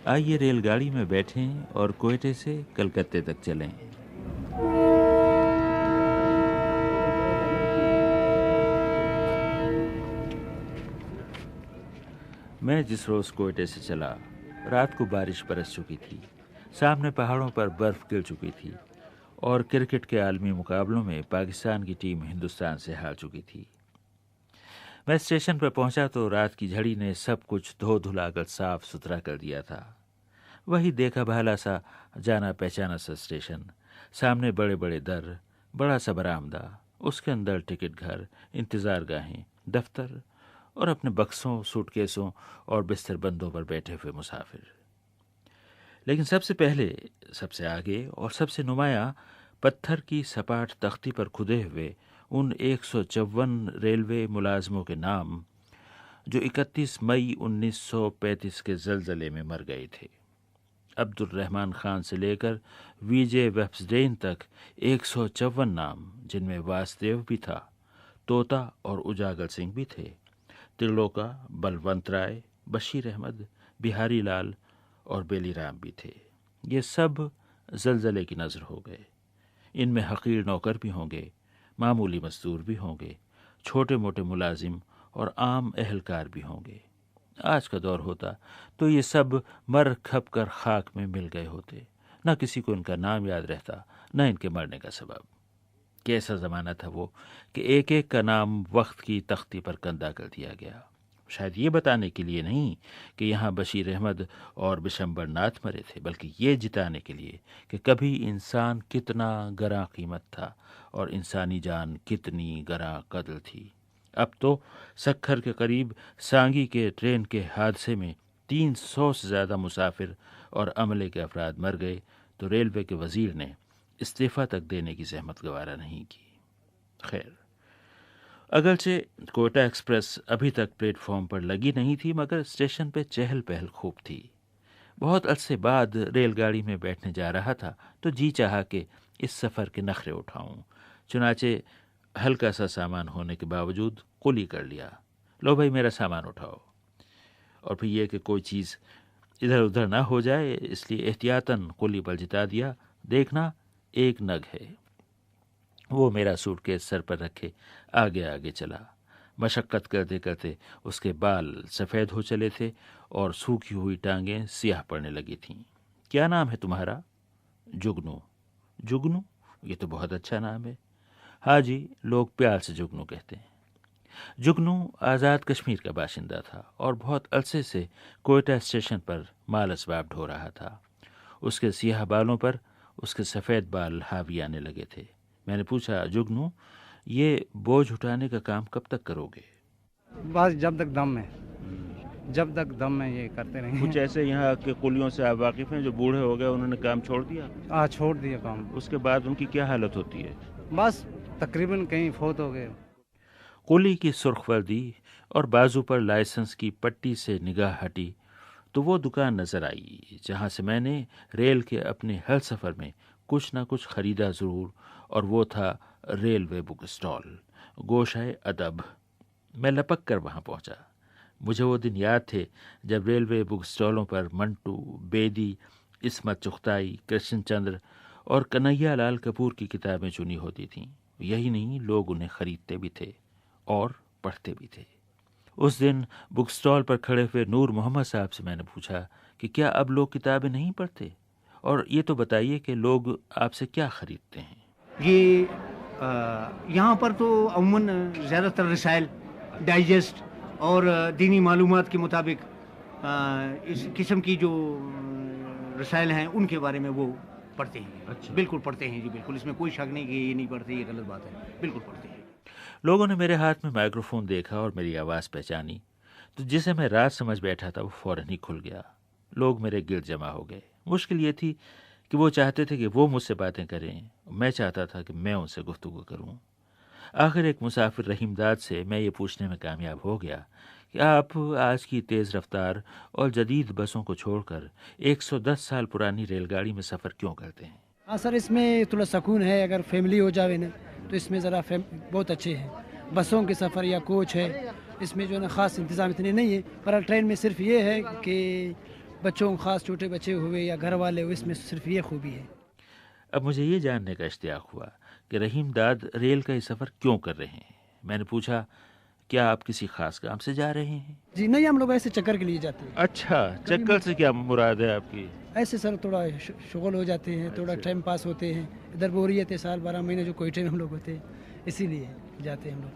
آئیے ریل گاڑی میں بیٹھیں اور کوئٹے سے کلکتے تک چلیں۔ میں جس روز کوئٹے سے چلا، رات کو بارش برس چکی تھی، سامنے پہاڑوں پر برف گر چکی تھی اور کرکٹ کے عالمی مقابلوں میں پاکستان کی ٹیم ہندوستان سے ہار چکی تھی۔ میں اسٹیشن پر پہنچا تو رات کی جھڑی نے سب کچھ دھو دھلا کر صاف ستھرا کر دیا تھا۔ وہی دیکھا بھالا سا جانا پہچانا سا اسٹیشن، سامنے بڑے بڑے در، بڑا سا برآمدہ، اس کے اندر ٹکٹ گھر، انتظار گاہیں، دفتر اور اپنے بکسوں، سوٹ کیسوں اور بستر بندوں پر بیٹھے ہوئے مسافر۔ لیکن سب سے پہلے، سب سے آگے اور سب سے نمایاں پتھر کی سپاٹ تختی پر کھدے ہوئے ان 154 ریلوے ملازموں کے نام جو 31 مئی 1935 کے زلزلے میں مر گئے تھے۔ عبد الرحمن خان سے لے کر وی جے ویبسڈین تک 154 نام، جن میں واسدیو بھی تھا، توتا اور اجاگل سنگھ بھی تھے، ترلوکا، بلونت رائے، بشیر احمد، بہاری لال اور بیلی رام بھی تھے۔ یہ سب زلزلے کی نظر ہو گئے۔ ان میں حقیر نوکر بھی ہوں گے، معمولی مزدور بھی ہوں گے، چھوٹے موٹے ملازم اور عام اہلکار بھی ہوں گے۔ آج کا دور ہوتا تو یہ سب مر کھپ کر خاک میں مل گئے ہوتے، نہ کسی کو ان کا نام یاد رہتا، نہ ان کے مرنے کا سبب۔ کیسا زمانہ تھا وہ کہ ایک ایک کا نام وقت کی تختی پر کندہ کر دیا گیا، شاید یہ بتانے کے لیے نہیں کہ یہاں بشیر احمد اور بشمبر ناتھ مرے تھے، بلکہ یہ جتانے کے لیے کہ کبھی انسان کتنا گراں قیمت تھا اور انسانی جان کتنی گراں قدر تھی۔ اب تو سکھر کے قریب سانگی کے ٹرین کے حادثے میں 300 سے زیادہ مسافر اور عملے کے افراد مر گئے تو ریلوے کے وزیر نے استعفیٰ تک دینے کی زحمت گوارا نہیں کی۔ خیر، اگرچہ کوئٹہ ایکسپریس ابھی تک پلیٹ فارم پر لگی نہیں تھی، مگر اسٹیشن پہ چہل پہل خوب تھی۔ بہت عرصے بعد ریل گاڑی میں بیٹھنے جا رہا تھا تو جی چاہا کہ اس سفر کے نخرے اٹھاؤں، چنانچہ ہلکا سا سامان ہونے کے باوجود قلی کر لیا، لو بھائی میرا سامان اٹھاؤ، اور پھر یہ کہ کوئی چیز ادھر ادھر نہ ہو جائے اس لیے احتیاطاً قلی پر جتا دیا۔ دیکھنا ایک نگ ہے۔ وہ میرا سوٹ کیس سر پر رکھے آگے آگے چلا۔ مشقت کرتے کرتے اس کے بال سفید ہو چلے تھے اور سوکھی ہوئی ٹانگیں سیاہ پڑنے لگی تھیں۔ کیا نام ہے تمہارا؟ جگنو۔ جگنو؟ یہ تو بہت اچھا نام ہے۔ ہاں جی، لوگ پیار سے جگنو کہتے ہیں۔ جگنو آزاد کشمیر کا باشندہ تھا اور بہت عرصے سے کوئٹہ اسٹیشن پر مال اسباب ڈھو رہا تھا۔ اس کے سیاہ بالوں پر اس کے سفید بال حاوی آنے لگے تھے۔ میں نے پوچھا، جگنو یہ بوجھ اٹھانے کا کام کب تک کرو گے؟ بس جب تک دم ہے، جب تک دم ہے یہ کرتے رہیں۔ کچھ ایسے یہاں کے قلیوں سے آپ واقف ہیں جو بوڑھے ہو گئے، انہوں نے کام چھوڑ دیا؟ چھوڑ دیا کام۔ اس کے بعد ان کی کیا حالت ہوتی ہے؟ بس تقریباً کہیں فوت ہو گئے۔ قلی کی سرخ وردی اور بازو پر لائسنس کی پٹی سے نگاہ ہٹی تو وہ دکان نظر آئی جہاں سے میں نے ریل کے اپنے ہر سفر میں کچھ نہ کچھ خریدا ضرور، اور وہ تھا ریلوے بک اسٹال، گوشۂ ادب۔ میں لپک کر وہاں پہنچا۔ مجھے وہ دن یاد تھے جب ریلوے بک اسٹالوں پر منٹو، بیدی، عصمت چغتائی، کرشن چندر اور کنہیا لال کپور کی کتابیں چنی ہوتی تھیں۔ یہی نہیں، لوگ انہیں خریدتے بھی تھے اور پڑھتے بھی تھے۔ اس دن بک اسٹال پر کھڑے ہوئے نور محمد صاحب سے میں نے پوچھا کہ کیا اب لوگ کتابیں نہیں پڑھتے، اور یہ تو بتائیے کہ لوگ آپ سے کیا خریدتے ہیں؟ یہ یہاں پر تو عموماً زیادہ تر رسائل، ڈائجسٹ اور دینی معلومات کے مطابق اس قسم کی جو رسائل ہیں ان کے بارے میں وہ پڑھتے ہیں۔ اچھا، بالکل پڑھتے ہیں جی، بالکل، اس میں کوئی شک نہیں کہ یہ نہیں پڑھتے، یہ غلط بات ہے، بالکل پڑھتے ہیں۔ لوگوں نے میرے ہاتھ میں مائکرو فون دیکھا اور میری آواز پہچانی تو جسے میں رات سمجھ بیٹھا تھا وہ فوراً ہی کھل گیا۔ لوگ میرے گرد جمع ہو گئے۔ مشکل یہ تھی کہ وہ چاہتے تھے کہ وہ مجھ سے باتیں کریں، میں چاہتا تھا کہ میں ان سے گفتگو کروں۔ آخر ایک مسافر رحیم داد سے میں یہ پوچھنے میں کامیاب ہو گیا کہ آپ آج کی تیز رفتار اور جدید بسوں کو چھوڑ کر 110 سال پرانی ریل گاڑی میں سفر کیوں کرتے ہیں؟ ہاں سر، اس میں تھوڑا سکون ہے، اگر فیملی ہو جاوے نا تو اس میں ذرا بہت اچھے ہیں۔ بسوں کے سفر یا کوچ ہے، اس میں جو ہے نا خاص انتظام اتنے نہیں ہے، پر ٹرین میں صرف یہ ہے کہ बच्चों खास छोटे बच्चे हुए या घर वाले हुए, इसमें सिर्फ ये खूबी है। अब मुझे ये जानने का इश्तियाक हुआ कि रहीम दाद रेल का ये सफ़र क्यों कर रहे हैं। मैंने पूछा, क्या आप किसी खास काम से जा रहे हैं? जी नहीं, हम लोग ऐसे चक्कर के लिए जाते हैं। अच्छा, चक्कर से क्या मुराद है आपकी? ऐसे सर थोड़ा शुगल हो जाते हैं, थोड़ा टाइम पास होते हैं। इधर बोरियत है, साल 12 महीने जो कोयटे में हम लोग होते हैं, इसीलिए जाते हैं हम लोग।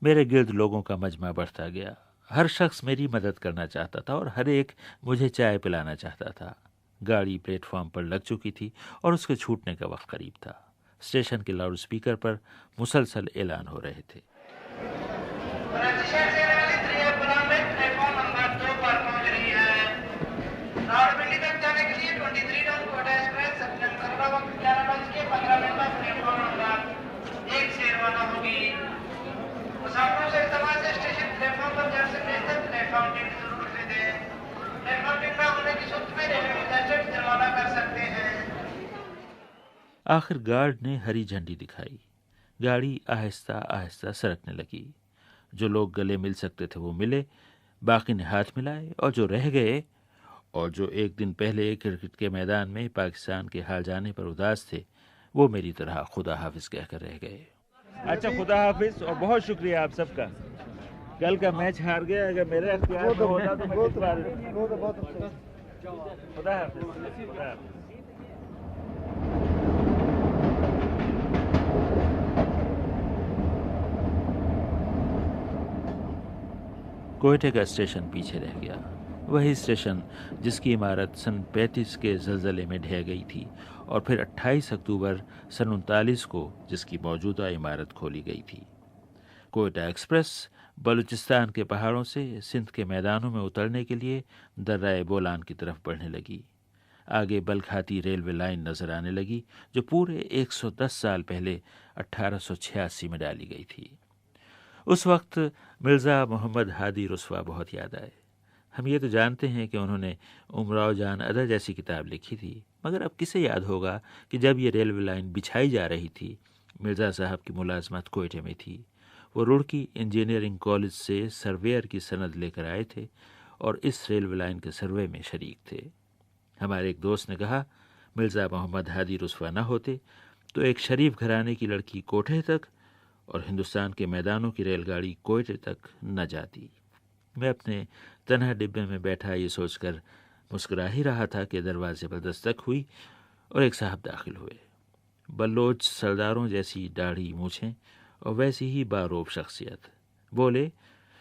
मेरे गिर्द लोगों का मजमा बढ़ता गया। हर शख्स मेरी मदद करना चाहता था और हर एक मुझे चाय पिलाना चाहता था। गाड़ी प्लेटफॉर्म पर लग चुकी थी और उसके छूटने का वक्त करीब था। स्टेशन के लाउड स्पीकर पर मुसलसल ऐलान हो रहे थे। आखिर गार्ड ने हरी झंडी दिखाई। गाड़ी आहिस्ता आहिस्ता सरकने लगी। जो लोग गले मिल सकते थे वो मिले, बाकी ने हाथ मिलाए, और जो रह गए और जो एक दिन पहले क्रिकेट के मैदान में पाकिस्तान के हार जाने पर उदास थे, वो मेरी तरह खुदा हाफिज कहकर रह गए। अच्छा, खुदा हाफिज और बहुत शुक्रिया आप सबका। कल का मैच हार गया, अगर मेरे अख्तियार में होता तो मैं खुदा हाफिज। कोयटे का स्टेशन पीछे रह गया। वही स्टेशन जिसकी इमारत सन 35 के ज़लज़ले में ढह गई थी और फिर 28 अक्टूबर सन 39 को जिसकी मौजूदा इमारत खोली गई थी। कोयटा एक्सप्रेस बलूचिस्तान के पहाड़ों से सिंध के मैदानों में उतरने के लिए दर्राए बोलान की तरफ बढ़ने लगी। आगे बलखाती रेलवे लाइन नजर आने लगी जो पूरे 110 साल पहले 1886 में डाली गई थी। उस वक्त मिर्ज़ा मोहम्मद हादी रुस्वा बहुत याद आए। हम ये तो जानते हैं कि उन्होंने उमराव जान अदा जैसी किताब लिखी थी, मगर अब किसे याद होगा कि जब ये रेलवे लाइन बिछाई जा रही थी, मिर्ज़ा साहब की मुलाजमत कोयटे में थी। वो रुड़की इंजीनियरिंग कॉलेज से सर्वेयर की सनद लेकर आए थे और इस रेलवे लाइन के सर्वे में शरीक थे। हमारे एक दोस्त ने कहा, मिर्ज़ा मोहम्मद हादी रुस्वा न होते तो एक शरीफ घराने की लड़की कोठे तक और हिंदुस्तान के मैदानों की रेलगाड़ी कोयटे तक न जाती। मैं अपने तन्हा डिब्बे में बैठा ये सोचकर मुस्कुरा ही रहा था कि दरवाजे पर दस्तक हुई और एक साहब दाखिल हुए। बलोच सरदारों जैसी दाढ़ी मूछें और वैसी ही बारोब शख्सियत। बोले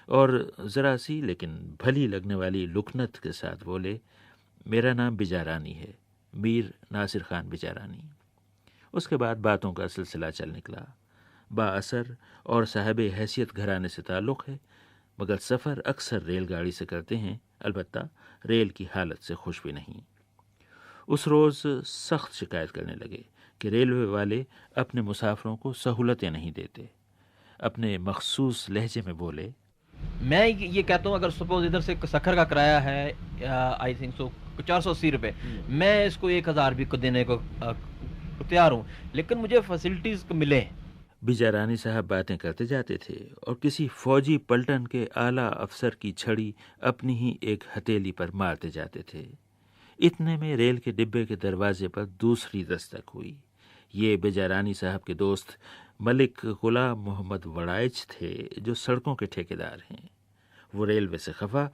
और ज़रा सी लेकिन भली लगने वाली लुकनत के साथ बोले, मेरा नाम बिजारानी है, मीर नासिर खान बिजारानी। उसके बाद बातों का सिलसिला चल निकला। बाअसर और साहब हैसियत घराने से ताल्लुक़ है, मगर सफ़र अक्सर रेलगाड़ी से करते हैं, अलबत्ता रेल की हालत से खुश भी नहीं। उस रोज़ सख्त शिकायत करने लगे कि रेलवे वाले अपने मुसाफिरों को सहूलतें नहीं देते। अपने मखसूस लहजे में बोले, मैं ये कहता हूँ अगर सपोज इधर से सखर का किराया है आई थिंक सो 480 रुपये, मैं इसको 1000 भी को देने को तैयार हूँ, लेकिन मुझे फैसिलिटीज़ मिले। बिजारानी साहब बातें करते जाते थे और किसी फौजी पलटन के आला अफसर की छड़ी अपनी ही एक हथेली पर मारते जाते थे। इतने में रेल के डिब्बे के दरवाजे पर दूसरी दस्तक हुई। ये बिजारानी साहब के दोस्त मलिक गुलाम मोहम्मद वड़ाइच थे, जो सड़कों के ठेकेदार हैं। वो रेलवे से खफा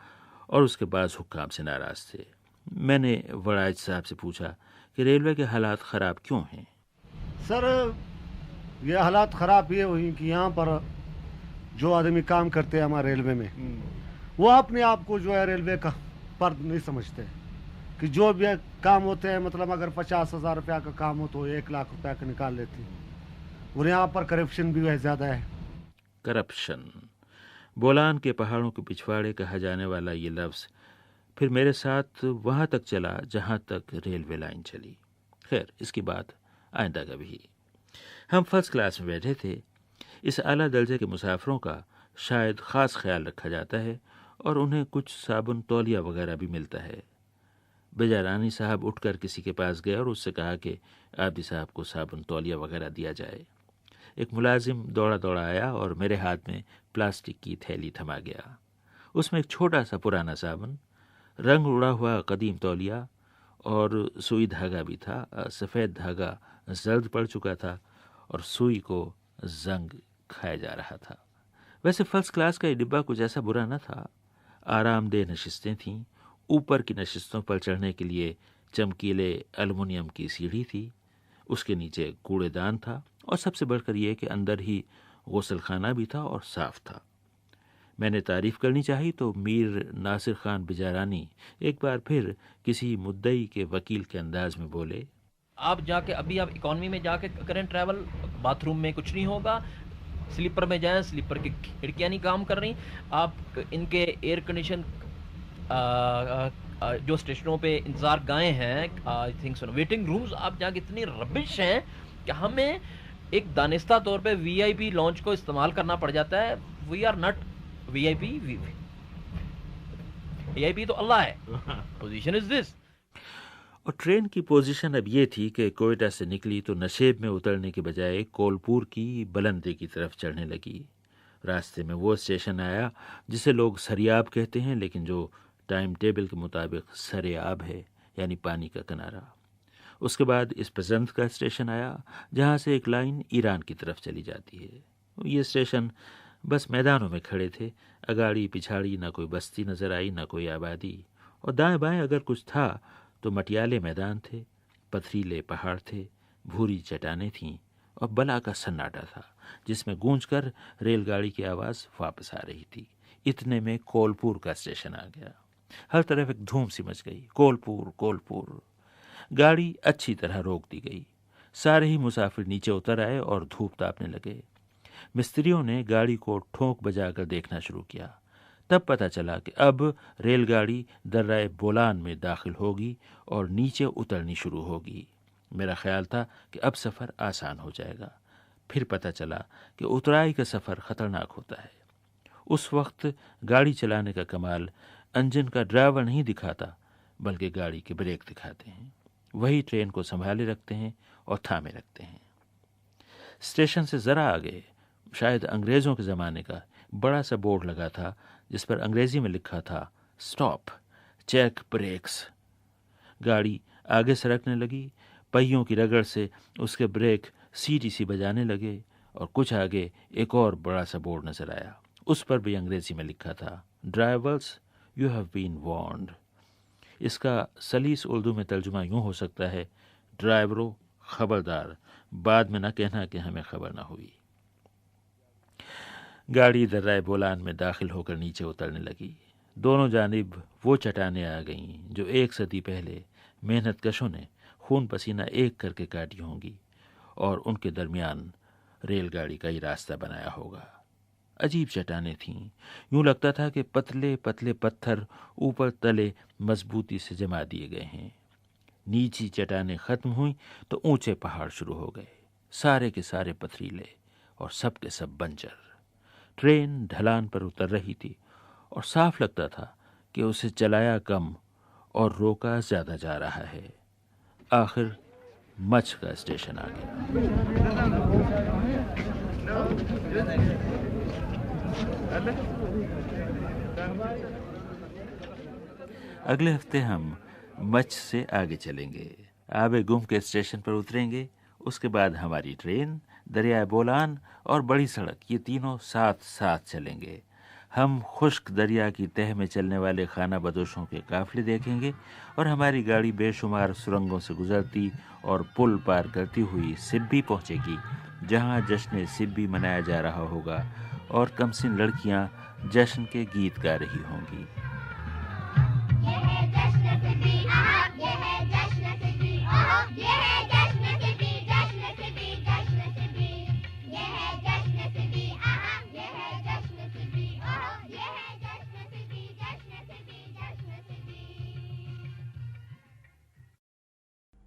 और उसके बाद हुक्काम से नाराज़ थे। मैंने वड़ाइच साहब से पूछा कि रेलवे के हालात ख़राब क्यों हैं। सर, ये हालात ख़राब ये हुई कि यहाँ पर जो आदमी काम करते हैं हमारे रेलवे में, वो अपने आप को जो है रेलवे का फर्द नहीं समझते कि जो भी काम होते हैं, मतलब अगर 50,000 रुपया का काम हो तो 1 लाख रुपया का निकाल लेते हैं। और यहाँ पर करप्शन भी है, ज़्यादा है। करप्शन, बोलान के पहाड़ों के पिछवाड़े कहा जाने वाला ये लफ्ज़ फिर मेरे साथ वहाँ तक चला जहाँ तक रेलवे लाइन चली। खैर, इसकी बात आइंदा कभी। हम फर्स्ट क्लास में बैठे थे। इस आला दर्जे के मुसाफिरों का शायद ख़ास ख्याल रखा जाता है और उन्हें कुछ साबुन तौलिया वगैरह भी मिलता है। बेजारानी साहब उठकर किसी के पास गए और उससे कहा कि आबदी साहब को साबुन तौलिया वगैरह दिया जाए। एक मुलाजिम दौड़ा दौड़ा आया और मेरे हाथ में प्लास्टिक की थैली थमा गया। उसमें एक छोटा सा पुराना साबुन, रंग उड़ा हुआ कदीम तौलिया और सुई धागा भी था। सफ़ेद धागा जर्द पड़ चुका था और सुई को जंग खाया जा रहा था। वैसे फर्स्ट क्लास का ये डिब्बा कुछ ऐसा बुरा न था। आरामदेह नशिस्तें थीं। ऊपर की नशिस्तों पर चढ़ने के लिए चमकीले एल्युमिनियम की सीढ़ी थी। उसके नीचे कूड़ेदान था और सबसे बढ़कर यह कि अंदर ही गुसलखाना भी था और साफ था। मैंने तारीफ करनी चाहिए तो मीर नासिर खान बिजारानी एक बार फिर किसी मुद्दई के वकील के अंदाज में बोले, आप जाके अभी आप इकॉनमी में जाके करें ट्रैवल, बाथरूम में कुछ नहीं होगा, स्लीपर में जाएं, स्लीपर की खिड़कियां नहीं काम कर रही, आप इनके एयर कंडीशन जो स्टेशनों पे इंतजार गाएं हैं, I think so waiting rooms, आप जाके इतनी रबिश हैं कि हमें एक दानिस्ता तौर पे वीआईपी लॉन्च को इस्तेमाल करना पड़ जाता है। We are not VIP, VIP तो अल्लाह है, पोजीशन इज दिस। और ट्रेन की पोजीशन अब ये थी कि कोयटा से निकली तो नशेब में उतरने के बजाय कोलपुर की बुलंदी की तरफ चढ़ने लगी। रास्ते में वो स्टेशन आया जिसे लोग सरियाब कहते हैं, लेकिन जो टाइम टेबल के मुताबिक सरेआब है, यानी पानी का किनारा। उसके बाद इस पसंद का स्टेशन आया जहाँ से एक लाइन ईरान की तरफ चली जाती है। ये स्टेशन बस मैदानों में खड़े थे। अगाड़ी पिछाड़ी ना कोई बस्ती नज़र आई, ना कोई आबादी, और दाएं बाएं अगर कुछ था तो मटियाले मैदान थे, पथरीले पहाड़ थे, भूरी चट्टानें थीं और बला का सन्नाटा था जिसमें गूंजकर रेलगाड़ी की आवाज़ वापस आ रही थी। इतने में कोलपुर का स्टेशन आ गया। हर तरफ एक धूम सी मच गई, कोलपुर कोलपुर। गाड़ी अच्छी तरह रोक दी गई। सारे ही मुसाफिर नीचे उतर आए और धूप तापने लगे। मिस्त्रियों ने गाड़ी को ठोंक बजाकर देखना शुरू किया। तब पता चला कि अब रेलगाड़ी दर्राए बोलान में दाखिल होगी और नीचे उतरनी शुरू होगी। मेरा ख्याल था कि अब सफ़र आसान हो जाएगा। फिर पता चला कि उतराई का सफ़र ख़तरनाक होता है। उस वक्त गाड़ी चलाने का कमाल इंजन का ड्राइवर नहीं दिखाता, बल्कि गाड़ी के ब्रेक दिखाते हैं। वही ट्रेन को संभाले रखते हैं और थामे रखते हैं। स्टेशन से ज़रा आगे शायद अंग्रेज़ों के ज़माने का बड़ा सा बोर्ड लगा था जिस पर अंग्रेज़ी में लिखा था, स्टॉप, चेक ब्रेक्स। गाड़ी आगे सरकने लगी। पहियों की रगड़ से उसके ब्रेक सीटी सी बजाने लगे और कुछ आगे एक और बड़ा सा बोर्ड नज़र आया। उस पर भी अंग्रेज़ी में लिखा था, drivers you have been warned. इसका सलीस उर्दू में तर्जुमा यूँ हो सकता है, ड्राइवरों खबरदार, बाद में न कहना कि हमें खबर न हुई। गाड़ी दर्राए बोलान में दाखिल होकर नीचे उतरने लगी। दोनों जानिब वो चट्टानें आ गईं जो एक सदी पहले मेहनत कशों ने खून पसीना एक करके काटी होंगी और उनके दरमियान रेलगाड़ी का ही रास्ता बनाया होगा। अजीब चट्टानें थीं। यूँ लगता था कि पतले पतले पत्थर ऊपर तले मजबूती से जमा दिए गए हैं। नीची चट्टानें ख़त्म हुई तो ऊंचे पहाड़ शुरू हो गए, सारे के सारे पथरीले और सब के सब बंजर। ट्रेन ढलान पर उतर रही थी और साफ लगता था कि उसे चलाया कम और रोका ज़्यादा जा रहा है। आखिर मच का स्टेशन आ गया। अगले हफ्ते हम मच से आगे चलेंगे, आबे गुम के स्टेशन पर उतरेंगे। उसके बाद हमारी ट्रेन, दरियाए बोलान और बड़ी सड़क, ये तीनों साथ साथ चलेंगे। हम खुश्क दरिया की तह में चलने वाले खाना बदोशों के काफिले देखेंगे और हमारी गाड़ी बेशुमार सुरंगों से गुजरती और पुल पार करती हुई सिब्बी पहुंचेगी, जहां जश्न सिब्बी मनाया जा रहा होगा और कमसिन लड़कियां जश्न के गीत गा रही होंगी।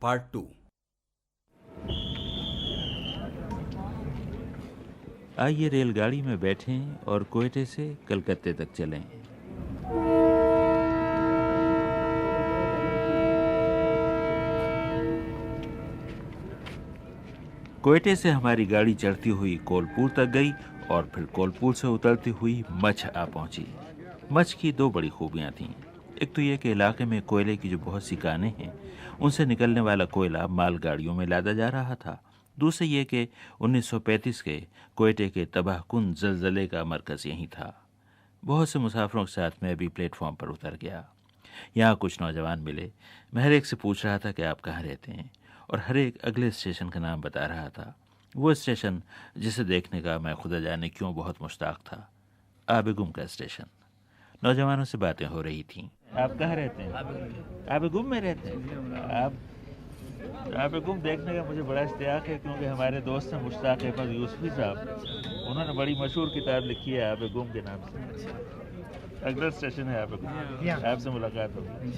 पार्ट 2। आइए रेलगाड़ी में बैठें और कोयटे से कलकत्ते तक चलें। कोयटे से हमारी गाड़ी चढ़ती हुई कोलपुर तक गई और फिर कोलपुर से उतरती हुई मच आ पहुंची। मच की दो बड़ी खूबियां थीं। एक तो ये कि इलाके में कोयले की जो बहुत सी कानें हैं उनसे निकलने वाला कोयला मालगाड़ियों में लादा जा रहा था। दूसरी ये कि 1935 के कोयटे के तबाहकुन जलजले का मरकज़ यहीं था। बहुत से मुसाफिरों के साथ मैं भी प्लेटफॉर्म पर उतर गया। यहाँ कुछ नौजवान मिले। मैं हर एक से पूछ रहा था कि आप कहाँ रहते हैं, और हर एक अगले स्टेशन का नाम बता रहा था। वो स्टेशन जिसे देखने का मैं खुदा जाने क्यों बहुत मुश्ताक था, आबेगुम का स्टेशन। नौजवानों से बातें हो रही थीं। आप कहाँ रहते हैं? आबेगुम में रहते हैं आप? आबेगुम देखने का मुझे बड़ा इश्तियाक है, क्योंकि हमारे दोस्त हैं मुश्ताक अहमद यूसुफी साहब, उन्होंने बड़ी मशहूर किताब लिखी है आबेगुम के नाम से। अगला स्टेशन है आबेगुम, आपसे मुलाकात होगी।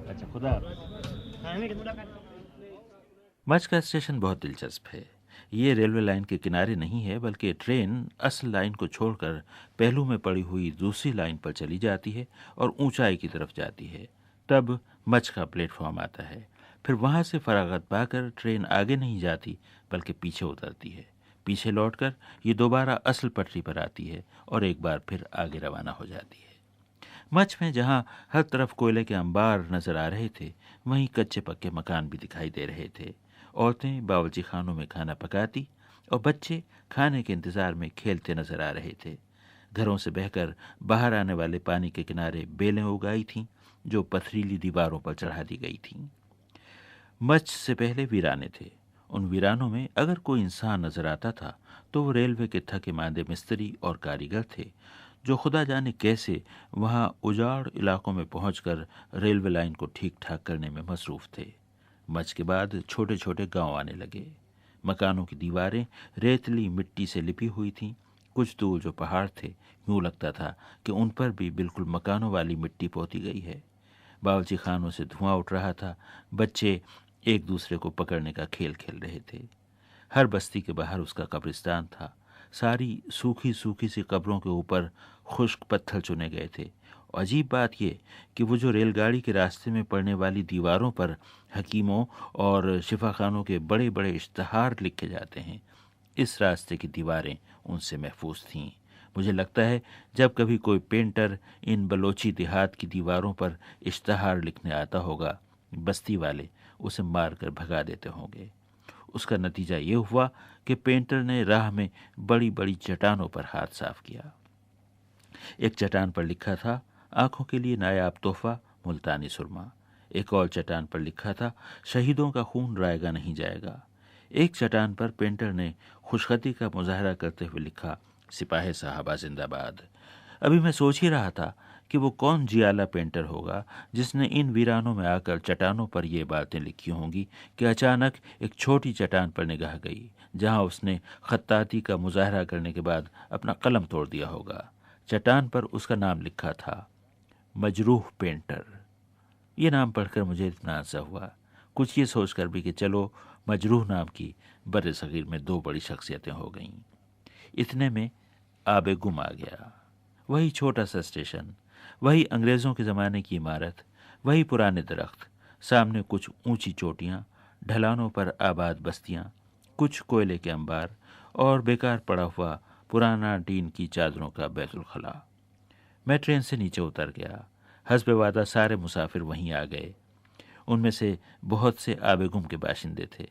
अच्छा, खुदा हाफ़िज़। मच का स्टेशन बहुत दिलचस्प है। ये रेलवे लाइन के किनारे नहीं है, बल्कि ट्रेन असल लाइन को छोड़कर पहलू में पड़ी हुई दूसरी लाइन पर चली जाती है और ऊंचाई की तरफ जाती है। तब मच का प्लेटफॉर्म आता है। फिर वहाँ से फरागत पाकर ट्रेन आगे नहीं जाती, बल्कि पीछे उतरती है। पीछे लौटकर ये दोबारा असल पटरी पर आती है और एक बार फिर आगे रवाना हो जाती है। मच में जहाँ हर तरफ कोयले के अंबार नज़र आ रहे थे, वहीं कच्चे पक्के मकान भी दिखाई दे रहे थे। औरतें बावर्ची खानों में खाना पकाती और बच्चे खाने के इंतज़ार में खेलते नज़र आ रहे थे। घरों से बहकर बाहर आने वाले पानी के किनारे बेलें उगाई थीं, जो पथरीली दीवारों पर चढ़ा दी गई थीं। मच से पहले वीराने थे। उन वीरानों में अगर कोई इंसान नज़र आता था तो वो रेलवे के थके मांदे मिस्त्री और कारीगर थे, जो खुदा जाने कैसे वहाँ उजाड़ इलाकों में पहुंचकर रेलवे लाइन को ठीक ठाक करने में मसरूफ़ थे। मच के बाद छोटे छोटे गांव आने लगे। मकानों की दीवारें रेतली मिट्टी से लिपी हुई थीं। कुछ दूर जो पहाड़ थे, यूँ लगता था कि उन पर भी बिल्कुल मकानों वाली मिट्टी पोती गई है। बावर्ची खानों से धुआं उठ रहा था। बच्चे एक दूसरे को पकड़ने का खेल खेल रहे थे। हर बस्ती के बाहर उसका कब्रिस्तान था। सारी सूखी सूखी सी कब्रों के ऊपर खुश्क पत्थर चुने गए थे। अजीब बात यह कि वो जो रेलगाड़ी के रास्ते में पड़ने वाली दीवारों पर हकीमों और शिफाखानों के बड़े बड़े इश्तहार लिखे जाते हैं, इस रास्ते की दीवारें उनसे महफूज थीं। मुझे लगता है जब कभी कोई पेंटर इन बलोची देहात की दीवारों पर इश्तहार लिखने आता होगा, बस्ती वाले उसे मार कर भगा देते होंगे। उसका नतीजा ये हुआ कि पेंटर ने राह में बड़ी बड़ी चट्टानों पर हाथ साफ किया। एक चट्टान पर लिखा था, आंखों के लिए नायाब तोहफा मुल्तानी सुरमा। एक और चट्टान पर लिखा था, शहीदों का खून रायगा नहीं जाएगा। एक चट्टान पर पेंटर ने खुशखती का मुजाहरा करते हुए लिखा, सिपाही साहबा जिंदाबाद। अभी मैं सोच ही रहा था कि वो कौन जियाला पेंटर होगा जिसने इन वीरानों में आकर चट्टानों पर ये बातें लिखी होंगी कि अचानक एक छोटी चट्टान पर निगाह गई, जहां उसने खत्ताती का मुजाहरा करने के बाद अपना कलम तोड़ दिया होगा। चट्टान पर उसका नाम लिखा था, मजरूह पेंटर। ये नाम पढ़कर मुझे इत्मीनान हुआ, कुछ ये सोचकर भी कि चलो मजरूह नाम की बड़े सगीर में दो बड़ी शख्सियतें हो गईं। इतने में आबेगुम आ गया। वही छोटा सा स्टेशन, वही अंग्रेज़ों के ज़माने की इमारत, वही पुराने दरख्त, सामने कुछ ऊंची चोटियाँ, ढलानों पर आबाद बस्तियाँ, कुछ कोयले के अंबार और बेकार पड़ा हुआ पुराना टीन की चादरों का बैतुल खला। मैं ट्रेन से नीचे उतर गया। हस्बे वादा सारे मुसाफिर वहीं आ गए। उनमें से बहुत से आबेगुम के बाशिंदे थे।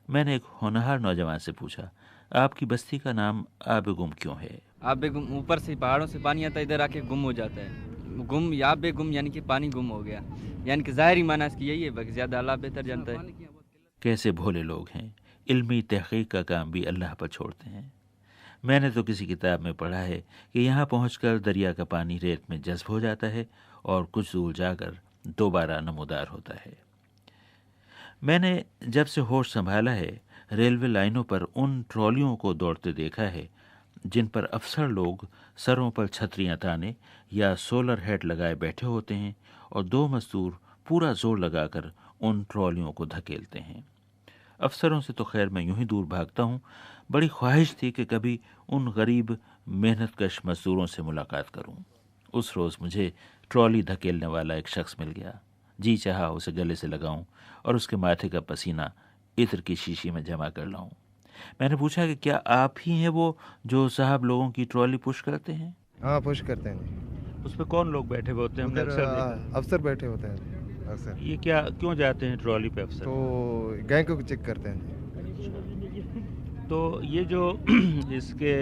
मैंने एक होनहार नौजवान से पूछा, आपकी बस्ती का नाम आबेगुम क्यों है? आबेगुम ऊपर से पहाड़ों से पानी आता है, इधर आके गुम हो जाता है। गुम या आबेगुम यानी कि पानी गुम हो गया, यानी कि ज़ाहिरी माना इसकी यही है, बाकी ज़्यादा अल्लाह बेहतर जानता है। कैसे भोले लोग हैं, इल्मी तहक़ीक़ का काम भी अल्लाह पर छोड़ते हैं। मैंने तो किसी किताब में पढ़ा है कि यहाँ पहुँचकर दरिया का पानी रेत में जज्ब हो जाता है और कुछ दूर जाकर दोबारा नमूदार होता है। मैंने जब से होश संभाला है, रेलवे लाइनों पर उन ट्रॉलियों को दौड़ते देखा है जिन पर अफसर लोग सरों पर छतरियाँ ताने या सोलर हेड लगाए बैठे होते हैं और दो मजदूर पूरा जोर लगाकर उन ट्रॉलियों को धकेलते हैं। अफसरों से तो खैर मैं यूं ही दूर भागता हूँ। बड़ी ख्वाहिश थी कि कभी उन गरीब मेहनतकश मजदूरों से मुलाकात करूँ। उस रोज़ मुझे ट्रॉली धकेलने वाला एक शख्स मिल गया। जी चाहा उसे गले से लगाऊं और उसके माथे का पसीना इत्र की शीशी में जमा कर लाऊं। मैंने पूछा कि क्या आप ही हैं वो जो साहब लोगों की ट्रॉली पुश करते हैं? हाँ, पुश करते हैं। उस पे कौन लोग बैठे हुए होते हैं? हमने उधर अक्सर देखा। अफसर बैठे होते हैं अक्सर, ये क्या क्यों जाते हैं ट्रॉली पे अफसर? तो गैंग को चेक करते हैं। तो ये जो इसके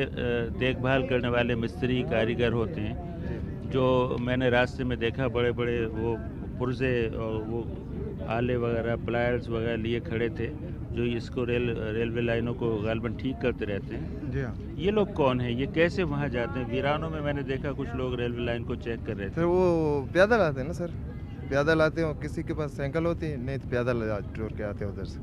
देखभाल करने वाले मिस्त्री कारीगर होते हैं, जो मैंने रास्ते में देखा बड़े बड़े वो पुर्जे और वो आले वगैरह प्लायर्स वगैरह लिए खड़े थे, जो इसको रेलवे लाइनों को गालबन ठीक करते रहते हैं। जी हाँ ये लोग कौन हैं? ये कैसे वहाँ जाते हैं? वीरानों में मैंने देखा कुछ लोग रेलवे लाइन को चेक कर रहे थे। सर, वो पैदल आते हैं ना सर, पैदल आते हैं, किसी के पास साइकिल होती है, नहीं तो पैदल टूर के आते हैं उधर से।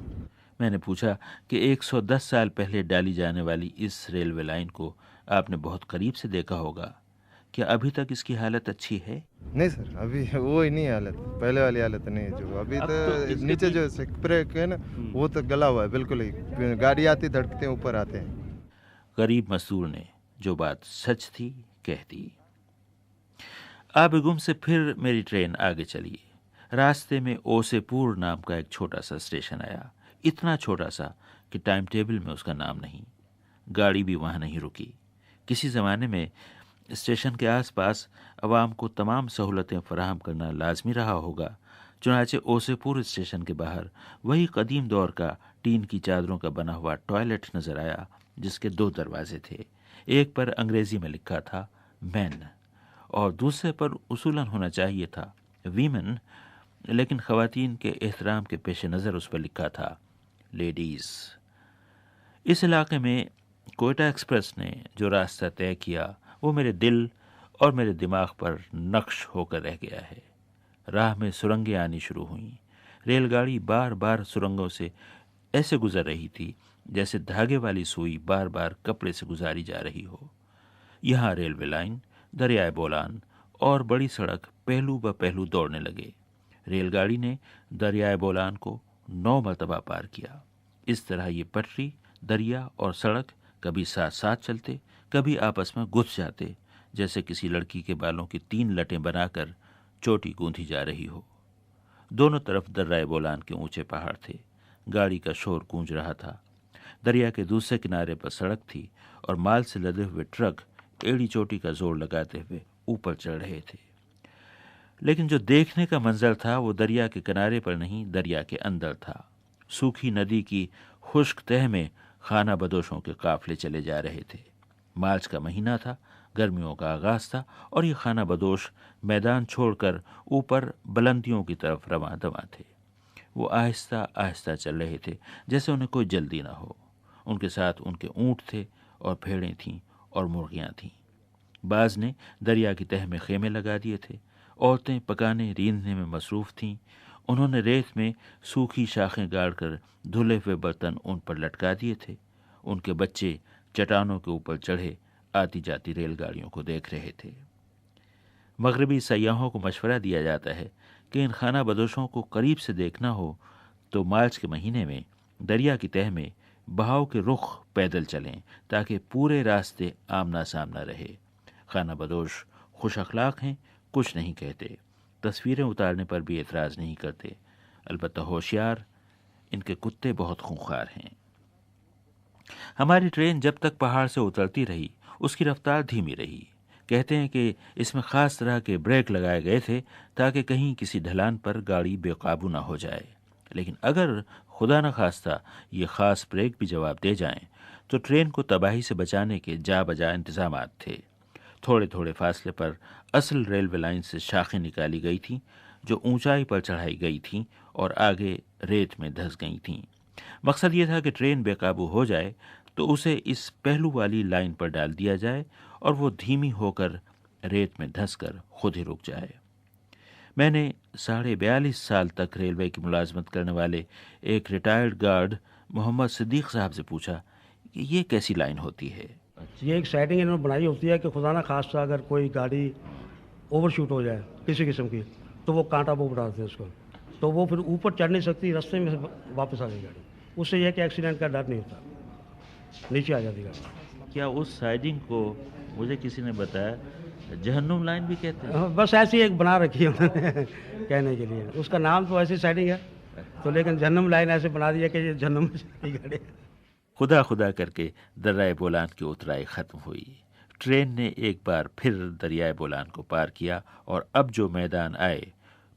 मैंने पूछा कि 110 साल पहले डाली जाने वाली इस रेलवे लाइन को आपने बहुत करीब से देखा होगा, क्या अभी तक इसकी हालत अच्छी है? नहीं सर, अभी वो ही नहीं हालत, पहले वाली हालत नहीं है। जो अभी अब तो तो इसके नीचे जो ब्रेक है ना, वो तो गला हुआ है बिल्कुल ही, गाड़ी आती धड़कते हैं ऊपर आते हैं। गरीब मजदूर ने जो बात सच थी कह दी। आबेगुम से फिर मेरी ट्रेन आगे चली। रास्ते में ओसेपुर नाम का एक छोटा सा स्टेशन आया, इतना छोटा सा कि टाइम टेबल में उसका नाम नहीं। गाड़ी भी वहाँ नहीं रुकी। किसी ज़माने में स्टेशन के आसपास अवाम को तमाम सहूलतें फराहम करना लाजमी रहा होगा। चुनाचे ओसेपुर स्टेशन के बाहर वही कदीम दौर का टीन की चादरों का बना हुआ टॉयलेट नज़र आया, जिसके 2 दरवाजे थे। एक पर अंग्रेज़ी में लिखा था मैन और दूसरे पर उसूलन होना चाहिए था वीमेन, लेकिन ख़वातीन के एहतराम के पेश नज़र उस पर लिखा था लेडीज़। इस इलाके में कोयटा एक्सप्रेस ने जो रास्ता तय किया वो मेरे दिल और मेरे दिमाग पर नक्श होकर रह गया है। राह में सुरंगें आनी शुरू हुईं। रेलगाड़ी बार बार सुरंगों से ऐसे गुजर रही थी जैसे धागे वाली सुई बार बार कपड़े से गुजारी जा रही हो। यहाँ रेलवे लाइन, दरियाए बोलान और बड़ी सड़क पहलू ब पहलू दौड़ने लगे। रेलगाड़ी ने दरियाए बोलान को 9 मरतबा पार किया। इस तरह ये पटरी, दरिया और सड़क कभी साथ साथ चलते, कभी आपस में गुथ जाते, जैसे किसी लड़की के बालों की 3 लटें बनाकर चोटी गूंथी जा रही हो। दोनों तरफ दर्राए बोलान के ऊंचे पहाड़ थे। गाड़ी का शोर गूंज रहा था। दरिया के दूसरे किनारे पर सड़क थी और माल से लदे हुए ट्रक एड़ी चोटी का जोर लगाते हुए ऊपर चढ़ रहे थे। लेकिन जो देखने का मंजर था वो दरिया के किनारे पर नहीं, दरिया के अंदर था। सूखी नदी की खुश्क तह में खाना बदोशों के काफले चले जा रहे थे। मार्च का महीना था, गर्मियों का आगाज था और ये खाना बदोश मैदान छोड़कर ऊपर बुलंदियों की तरफ रवां दवां थे। वो आहिस्ता आहिस्ता चल रहे थे जैसे उन्हें कोई जल्दी ना हो। उनके साथ उनके ऊँट थे और भेड़ें थीं और मुर्गियाँ थीं। बाज ने दरिया की तह में खेमे लगा दिए थे। औरतें पकाने रींधने में मसरूफ़ थीं। उन्होंने रेत में सूखी शाखें गाड़कर धुले हुए बर्तन उन पर लटका दिए थे। उनके बच्चे चट्टानों के ऊपर चढ़े आती जाती रेलगाड़ियों को देख रहे थे। मगरबी सयाहों को मशवरा दिया जाता है कि इन खाना बदोशों को करीब से देखना हो तो मार्च के महीने में दरिया की तह में बहाव के रुख पैदल चलें ताकि पूरे रास्ते आमना सामना रहे। खाना बदोश खुश अखलाक हैं, कुछ नहीं कहते, तस्वीरें उतारने पर भी एतराज़ नहीं करते। अलबत्ता होशियार, इनके कुत्ते बहुत खूंखार हैं। हमारी ट्रेन जब तक पहाड़ से उतरती रही उसकी रफ्तार धीमी रही। कहते हैं कि इसमें ख़ास तरह के ब्रेक लगाए गए थे ताकि कहीं किसी ढलान पर गाड़ी बेकाबू ना हो जाए। लेकिन अगर खुदा न खास्ता ये ख़ास ब्रेक भी जवाब दे जाएं तो ट्रेन को तबाही से बचाने के जा बजा इंतज़ामात थे। थोड़े थोड़े फासले पर असल रेलवे लाइन से शाखें निकाली गई थीं जो ऊंचाई पर चढ़ाई गई थीं और आगे रेत में धंस गई थीं। मकसद ये था कि ट्रेन बेकाबू हो जाए तो उसे इस पहलू वाली लाइन पर डाल दिया जाए और वो धीमी होकर रेत में धंसकर खुद ही रुक जाए। मैंने 42.5 साल तक रेलवे की मुलाजमत करने वाले एक रिटायर्ड गार्ड मोहम्मद सिद्दीक साहब से पूछा कि ये कैसी लाइन होती है। ये एक सेटिंग इन्होंने बनाई होती है कि खुदा ना खास्ता अगर कोई गाड़ी ओवरशूट हो जाए किसी किस्म की तो वो कांटा वो उठाते हैं उसको, तो वो फिर ऊपर चढ़ नहीं सकती, रास्ते में वापस आ जाए गाड़ी। उससे यह कि एक्सीडेंट का डर नहीं होता, नीचे आ जाती गाड़ी। क्या उस साइडिंग को मुझे किसी ने बताया जहन्नुम लाइन भी कहते हैं? बस ऐसी एक बना रखी है उन्होंने कहने के लिए, उसका नाम तो ऐसी साइडिंग है तो, लेकिन जहन्नुम लाइन ऐसे बना दिया कि ये जहन्नुम में चलती गाड़ी। खुदा खुदा करके दर्राए बोलान की उतराई ख़त्म हुई। ट्रेन ने एक बार फिर दरियाए बोलान को पार किया और अब जो मैदान आए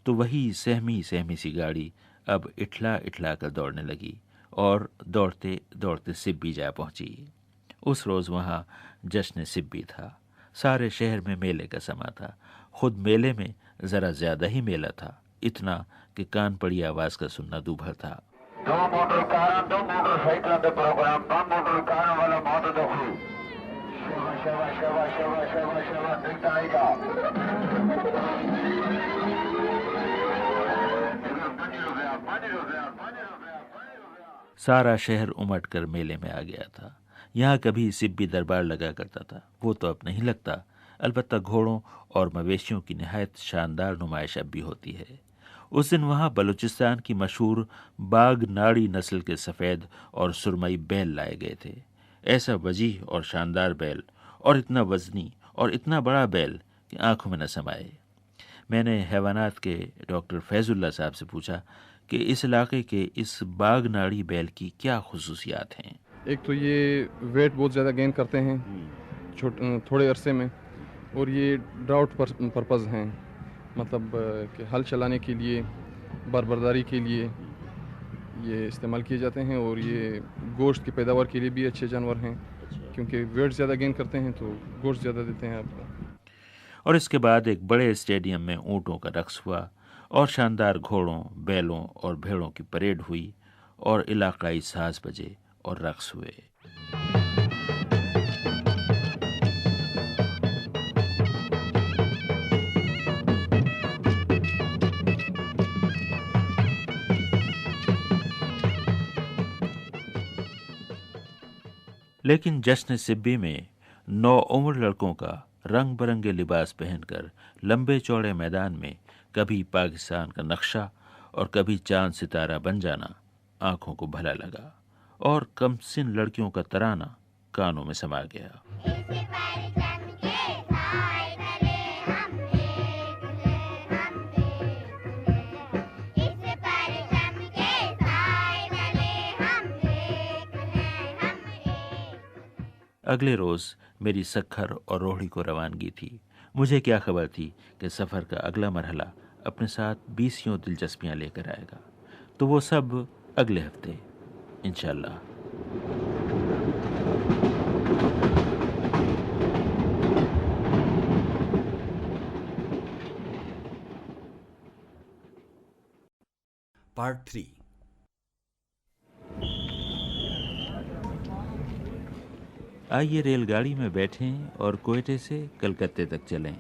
तो वही सहमी सहमी सी गाड़ी अब इठला इठला कर दौड़ने लगी और दौड़ते दौड़ते सिब्बी जा पहुंची। उस रोज़ वहाँ जश्न सिब्बी था। सारे शहर में मेले का समा था। खुद मेले में ज़रा ज़्यादा ही मेला था, इतना कि कान पड़ी आवाज़ का सुनना दूभर था। दो मोटर कार, दो मोटरसाइकिल के प्रोग्राम, दो मोटर कार वाला बहुत दुखी। शवा शवा शवा शवा शवा शवा दिखता आएगा। सारा शहर उमड़ कर मेले में आ गया था। यहाँ कभी सिब्बी दरबार लगा करता था, वो तो अब नहीं लगता। अलबत्ता घोड़ों और मवेशियों की निहायत शानदार नुमाइश अब भी होती है। उस दिन वहाँ बलूचिस्तान की मशहूर बाग नाड़ी नस्ल के सफ़ेद और सुरमई बैल लाए गए थे। ऐसा वजीह और शानदार बैल, और इतना वजनी और इतना बड़ा बैल कि आंखों में न समाए। मैंने हैवानात के डॉक्टर फैजुल्ला साहब से पूछा कि इस इलाके के इस बाग नाड़ी बैल की क्या खुसूसियात हैं। एक तो ये वेट बहुत ज़्यादा गेन करते हैं थोड़े अरसे में, और ये ड्राउट पर्पज़ हैं, मतलब कि हल चलाने के लिए, बरबरदारी के लिए ये इस्तेमाल किए जाते हैं, और ये गोश्त की पैदावार के लिए भी अच्छे जानवर हैं, क्योंकि वेट ज़्यादा गेन करते हैं तो गोश्त ज़्यादा देते हैं आपको। और इसके बाद एक बड़े स्टेडियम में ऊँटों का रक्स हुआ और शानदार घोड़ों, बैलों और भेड़ों की परेड हुई और इलाकाई साज बजे और रक्स हुए। लेकिन जश्न सिब्बी में 9 उम्र लड़कों का रंग बिरंगे लिबास पहनकर लंबे चौड़े मैदान में कभी पाकिस्तान का नक्शा और कभी चांद सितारा बन जाना आंखों को भला लगा, और कमसिन लड़कियों का तराना कानों में समा गया। अगले रोज़ मेरी सखर और रोहड़ी को रवानगी थी। मुझे क्या खबर थी कि सफ़र का अगला मरहला अपने साथ 20 दिलचस्पियाँ लेकर आएगा। तो वो सब अगले हफ्ते इंशाअल्लाह। पार्ट 3। आइए रेलगाड़ी में बैठें और कोयटे से कलकत्ते तक चलें।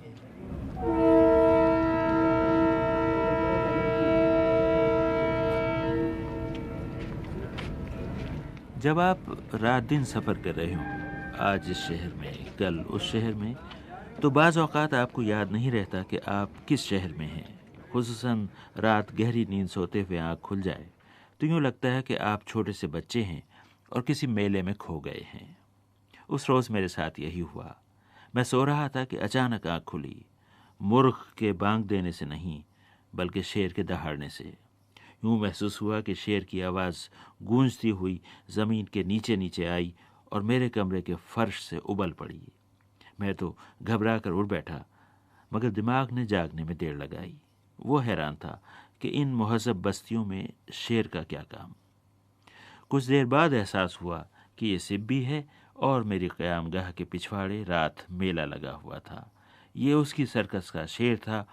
जब आप रात दिन सफ़र कर रहे हो, आज इस शहर में, कल उस शहर में, तो बाज़ औक़ात आपको याद नहीं रहता कि आप किस शहर में हैं। खुसूसन रात गहरी नींद सोते हुए आँख खुल जाए तो यूँ लगता है कि आप छोटे से बच्चे हैं और किसी मेले में खो गए हैं। उस रोज़ मेरे साथ यही हुआ। मैं सो रहा था कि अचानक आँख खुली, मुर्ग के बांग देने से नहीं बल्कि शेर के दहाड़ने से। यूँ महसूस हुआ कि शेर की आवाज़ गूंजती हुई ज़मीन के नीचे नीचे आई और मेरे कमरे के फर्श से उबल पड़ी। मैं तो घबरा कर उठ बैठा, मगर दिमाग ने जागने में देर लगाई। वो हैरान था कि इन मुहज़्ज़ब बस्तियों में शेर का क्या काम। कुछ देर बाद एहसास हुआ कि ये सिब्बी है और मेरी क़यामगाह के पिछवाड़े रात मेला लगा हुआ था। ये उसकी सर्कस का शेर था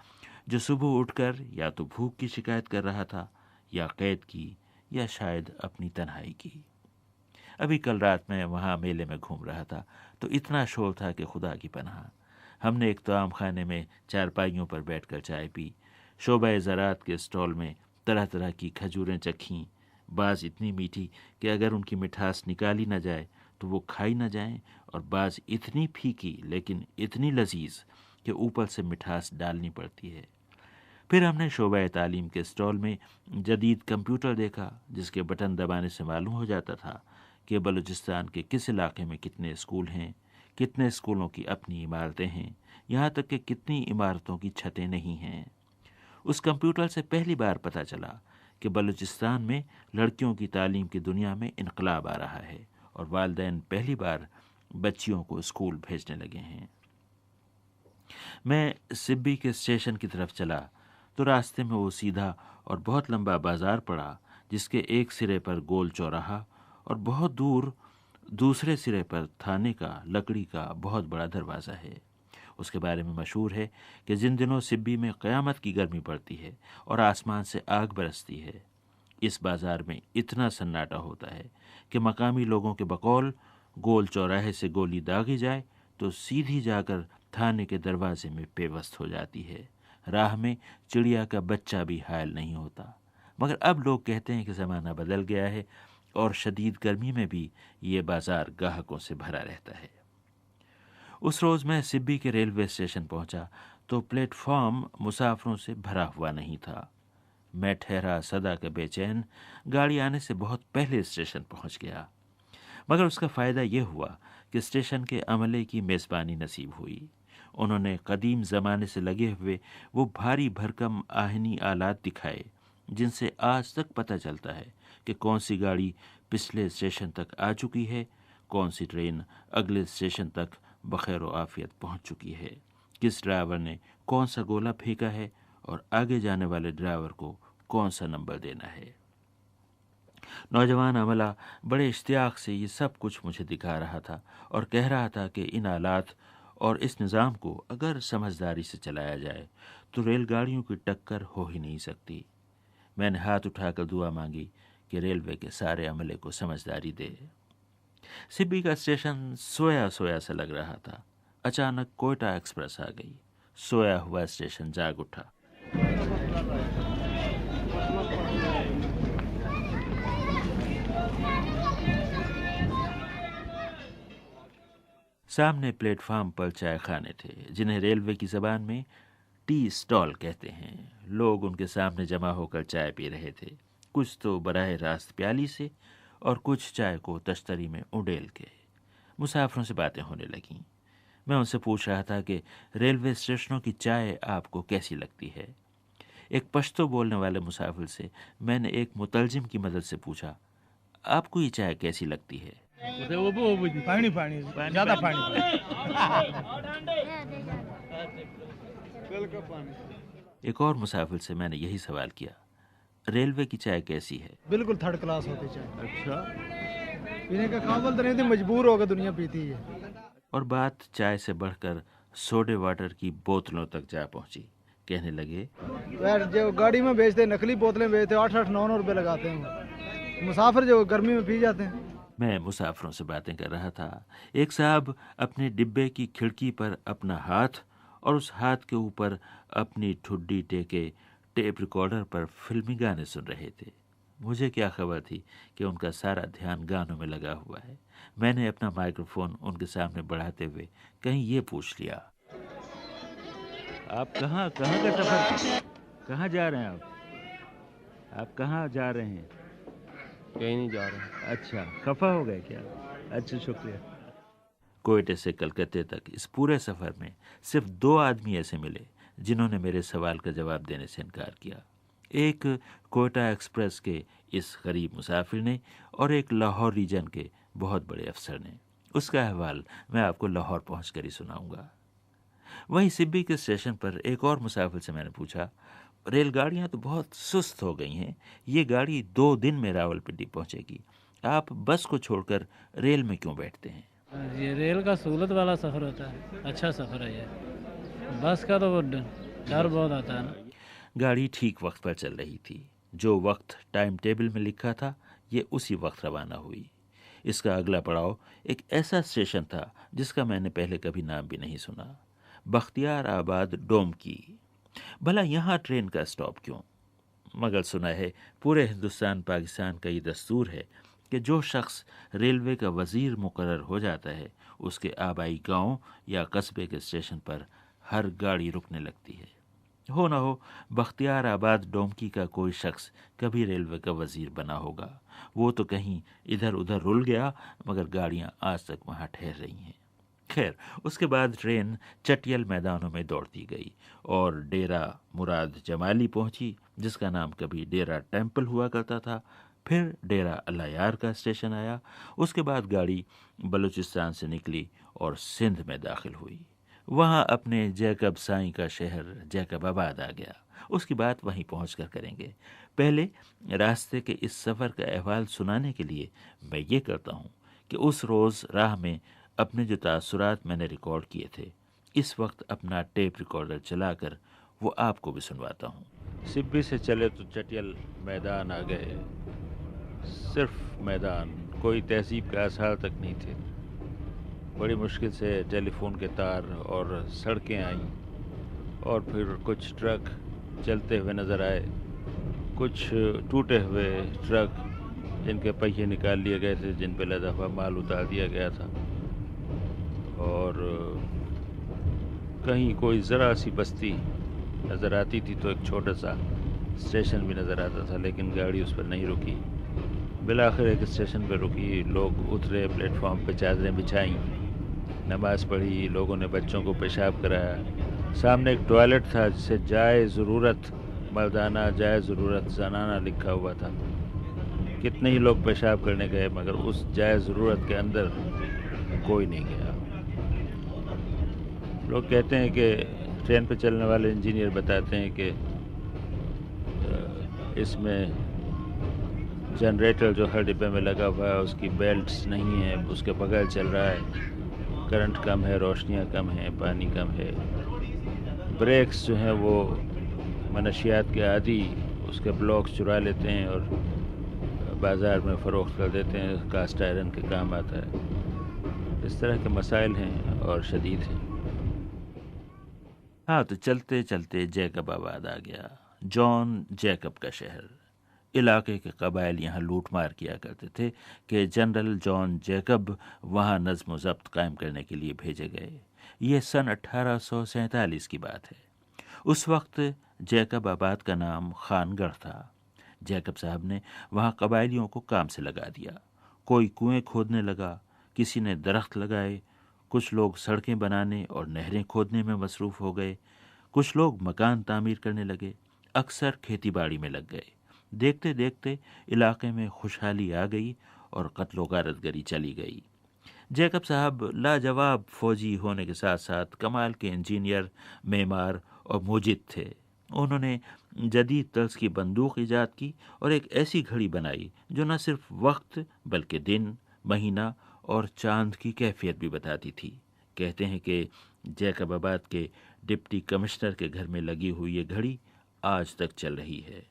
जो सुबह उठकर या तो भूख की शिकायत कर रहा था, या कैद की, या शायद अपनी तन्हाई की। अभी कल रात मैं वहाँ मेले में घूम रहा था तो इतना शोर था कि खुदा की पनाह। हमने एक तआम खाने में चारपाइयों पर बैठकर चाय पी। शोबा ज़रात के स्टॉल में तरह तरह की खजूरें चखीं, बाज़ इतनी मीठी कि अगर उनकी मिठास निकाली न जाए तो वो खाई न जाएं, और बाज़ इतनी फीकी लेकिन इतनी लजीज कि ऊपर से मिठास डालनी पड़ती है। फिर हमने शोबा तालीम के स्टॉल में जदीद कंप्यूटर देखा, जिसके बटन दबाने से मालूम हो जाता था कि बलूचिस्तान के किस इलाके में कितने स्कूल हैं, कितने स्कूलों की अपनी इमारतें हैं, यहाँ तक कि कितनी इमारतों की छतें नहीं हैं। उस कंप्यूटर से पहली बार पता चला कि बलूचिस्तान में लड़कियों की तालीम की दुनिया में इनकलाब आ रहा है, और वालिदैन पहली बार बच्चियों को स्कूल भेजने लगे हैं। मैं सिब्बी के स्टेशन की तरफ चला तो रास्ते में वो सीधा और बहुत लंबा बाजार पड़ा, जिसके एक सिरे पर गोल चौराहा और बहुत दूर दूसरे सिरे पर थाने का लकड़ी का बहुत बड़ा दरवाज़ा है। उसके बारे में मशहूर है कि जिन दिनों सिब्बी में क़यामत की गर्मी पड़ती है और आसमान से आग बरसती है, इस बाज़ार में इतना सन्नाटा होता है कि मकामी लोगों के बकौल गोल चौराहे से गोली दागी जाए तो सीधी जाकर थाने के दरवाजे में पेवस्त हो जाती है। राह में चिड़िया का बच्चा भी हायल नहीं होता। मगर अब लोग कहते हैं कि ज़माना बदल गया है और शदीद गर्मी में भी ये बाज़ार ग्राहकों से भरा रहता है। उस रोज़ मैं सिब्बी के रेलवे स्टेशन पहुंचा तो प्लेटफॉर्म मुसाफरों से भरा हुआ नहीं था। मैं ठहरा सदा के बेचैन गाड़ी आने से बहुत पहले स्टेशन पहुंच गया, मगर उसका फ़ायदा ये हुआ कि स्टेशन के अमले की मेज़बानी नसीब हुई। उन्होंने कदीम ज़माने से लगे हुए वो भारी भरकम आहनी आलात दिखाए जिनसे आज तक पता चलता है कि कौन सी गाड़ी पिछले स्टेशन तक आ चुकी है, कौन सी ट्रेन अगले स्टेशन तक बखैर व आफियत पहुंच चुकी है, किस ड्राइवर ने कौन सा गोला फेंका है और आगे जाने वाले ड्राइवर को कौन सा नंबर देना है। नौजवान अमला बड़े इश्तियाक से ये सब कुछ मुझे दिखा रहा था और कह रहा था कि इन आलात और इस निज़ाम को अगर समझदारी से चलाया जाए तो रेलगाड़ियों की टक्कर हो ही नहीं सकती। मैंने हाथ उठाकर दुआ मांगी कि रेलवे के सारे अमले को समझदारी दे। सिब्बी का स्टेशन सोया सोया सा लग रहा था। अचानक कोयटा एक्सप्रेस आ गई। सोया हुआ स्टेशन जाग उठा। सामने प्लेटफार्म पर चाय खाने थे, जिन्हें रेलवे की ज़बान में टी स्टॉल कहते हैं। लोग उनके सामने जमा होकर चाय पी रहे थे, कुछ तो बराह रास्त प्याली से और कुछ चाय को तश्तरी में उड़ेल के। मुसाफिरों से बातें होने लगीं। मैं उनसे पूछ रहा था कि रेलवे स्टेशनों की चाय आपको कैसी लगती है। एक पश्तो बोलने वाले मुसाफिर से मैंने एक मुतलजिम की मदद से पूछा, आपको ये चाय कैसी लगती है? पानी पानी ज़्यादा पानी। एक और मुसाफिर से मैंने यही सवाल किया, रेलवे की चाय कैसी है? बिल्कुल थर्ड क्लास होती चाय। अच्छा, पीने का काबिल तो नहीं थे, मजबूर होकर दुनिया पीती है। और बात चाय से बढ़कर सोडे वाटर की बोतलों तक जा पहुंची। कहने लगे, यार जो गाड़ी में बेचते नकली बोतलें बेचते 8-8-9 रुपए लगाते हैं, मुसाफिर जो गर्मी में पी जाते हैं। मैं मुसाफिरों से बातें कर रहा था। एक साहब अपने डिब्बे की खिड़की पर अपना हाथ और उस हाथ के ऊपर अपनी ठुड्डी टेके टेप रिकॉर्डर पर फिल्मी गाने सुन रहे थे। मुझे क्या खबर थी कि उनका सारा ध्यान गानों में लगा हुआ है। मैंने अपना माइक्रोफोन उनके सामने बढ़ाते हुए कहीं ये पूछ लिया, आप कहाँ का सफर, कहाँ जा रहे हैं आप कहाँ जा रहे हैं? कहीं नहीं जा रहे। अच्छा, खफा हो गए क्या? अच्छा, शुक्रिया। कोयटे से कलकत्ते तक इस पूरे सफ़र में सिर्फ 2 आदमी ऐसे मिले जिन्होंने मेरे सवाल का जवाब देने से इनकार किया। एक कोयटा एक्सप्रेस के इस गरीब मुसाफिर ने और एक लाहौर रीजन के बहुत बड़े अफसर ने। उसका अहवाल मैं आपको लाहौर पहुँच कर ही सुनाऊँगा। वहीं सिब्बी के स्टेशन पर एक और मुसाफिर से मैंने पूछा, रेलगाड़ियाँ तो बहुत सुस्त हो गई हैं, ये गाड़ी 2 दिन में रावलपिंडी पहुँचेगी, आप बस को छोड़कर रेल में क्यों बैठते हैं? ये रेल का सहूलत वाला सफ़र होता है, अच्छा सफ़र है ये। बस का तो डर बहुत आता है ना। गाड़ी ठीक वक्त पर चल रही थी। जो वक्त टाइम टेबल में लिखा था ये उसी वक्त रवाना हुई। इसका अगला पड़ाव एक ऐसा स्टेशन था जिसका मैंने पहले कभी नाम भी नहीं सुना, बख्तियार आबाद डोम की। भला यहाँ ट्रेन का स्टॉप क्यों? मगर सुना है पूरे हिंदुस्तान पाकिस्तान का ये दस्तूर है कि जो शख्स रेलवे का वज़ीर मुकर्रर हो जाता है उसके आबाई गांव या कस्बे के स्टेशन पर हर गाड़ी रुकने लगती है। हो ना हो बख्तियार आबाद डोमकी का कोई शख्स कभी रेलवे का वज़ीर बना होगा। वो तो कहीं इधर उधर रुल गया, मगर गाड़ियाँ आज तक वहाँ ठहर रही हैं। खैर, उसके बाद ट्रेन चटियल मैदानों में दौड़ती गई और डेरा मुराद जमाली पहुंची, जिसका नाम कभी डेरा टेम्पल हुआ करता था, फिर डेरा अल्लाह यार का स्टेशन आया। उसके बाद गाड़ी बलूचिस्तान से निकली और सिंध में दाखिल हुई। वहाँ अपने जैकब साईं का शहर जैकब आबाद आ गया। उसकी बात वहीं पहुंचकर करेंगे। पहले रास्ते के इस सफ़र का अहवाल सुनाने के लिए मैं ये करता हूँ कि उस रोज़ राह में अपने जो तासुरात मैंने रिकॉर्ड किए थे, इस वक्त अपना टेप रिकॉर्डर चलाकर वो आपको भी सुनवाता हूँ। सिब्बी से चले तो चटियल मैदान आ गए, सिर्फ मैदान, कोई तहजीब का आसार तक नहीं थे। बड़ी मुश्किल से टेलीफोन के तार और सड़कें आईं और फिर कुछ ट्रक चलते हुए नज़र आए, कुछ टूटे हुए ट्रक जिनके पहिए निकाल लिए गए थे, जिन पे लदा हुआ माल उतार दिया गया था, और कहीं कोई ज़रा सी बस्ती नज़र आती थी तो एक छोटा सा स्टेशन भी नज़र आता था, लेकिन गाड़ी उस पर नहीं रुकी। बिलाखिर एक स्टेशन पर रुकी, लोग उतरे, प्लेटफॉर्म पे चादरें बिछाईं, नमाज़ पढ़ी, लोगों ने बच्चों को पेशाब कराया। सामने एक टॉयलेट था जिसे जाए ज़रूरत मर्दाना, जाए ज़रूरत जनाना लिखा हुआ था। कितने ही लोग पेशाब करने गए, मगर उस जाए ज़रूरत के अंदर कोई नहीं गया। लोग कहते हैं कि ट्रेन पे चलने वाले इंजीनियर बताते हैं कि इसमें जनरेटर जो हर डिब्बे में लगा हुआ है उसकी बेल्ट्स नहीं है, उसके बगैर चल रहा है, करंट कम है, रोशनियाँ कम हैं, पानी कम है, ब्रेक्स जो हैं वो मनशियात के आदि उसके ब्लॉक्स चुरा लेते हैं और बाज़ार में फ़रोख्त कर देते हैं, कास्ट आयरन के काम आता है। इस तरह के मसाइल हैं और शदीद हैं। हाँ, तो चलते चलते जैकब आबाद आ गया, जॉन जैकब का शहर। इलाके के कबाइल यहाँ लूट मार किया करते थे कि जनरल जॉन जैकब वहाँ नज़्म व ज़ब्त कायम करने के लिए भेजे गए। ये सन 1847 की बात है। उस वक्त जैकब आबाद का नाम खानगढ़ था। जैकब साहब ने वहाँ कबाइलियों को काम से लगा दिया। कोई कुएं खोदने लगा, किसी ने दरख्त लगाए, कुछ लोग सड़कें बनाने और नहरें खोदने में मसरूफ़ हो गए, कुछ लोग मकान तामीर करने लगे, अक्सर खेती बाड़ी में लग गए। देखते देखते इलाके में खुशहाली आ गई और कत्लो गारतगरी चली गई। जैकब साहब लाजवाब फौजी होने के साथ साथ कमाल के इंजीनियर, मेमार और मुजिद थे। उन्होंने जदीद तर्ज की बंदूक ईजाद की और एक ऐसी घड़ी बनाई जो न सिर्फ वक्त बल्कि दिन, महीना और चांद की कैफियत भी बताती थी। कहते हैं कि जैकब आबाद के डिप्टी कमिश्नर के घर में लगी हुई ये घड़ी आज तक चल रही है।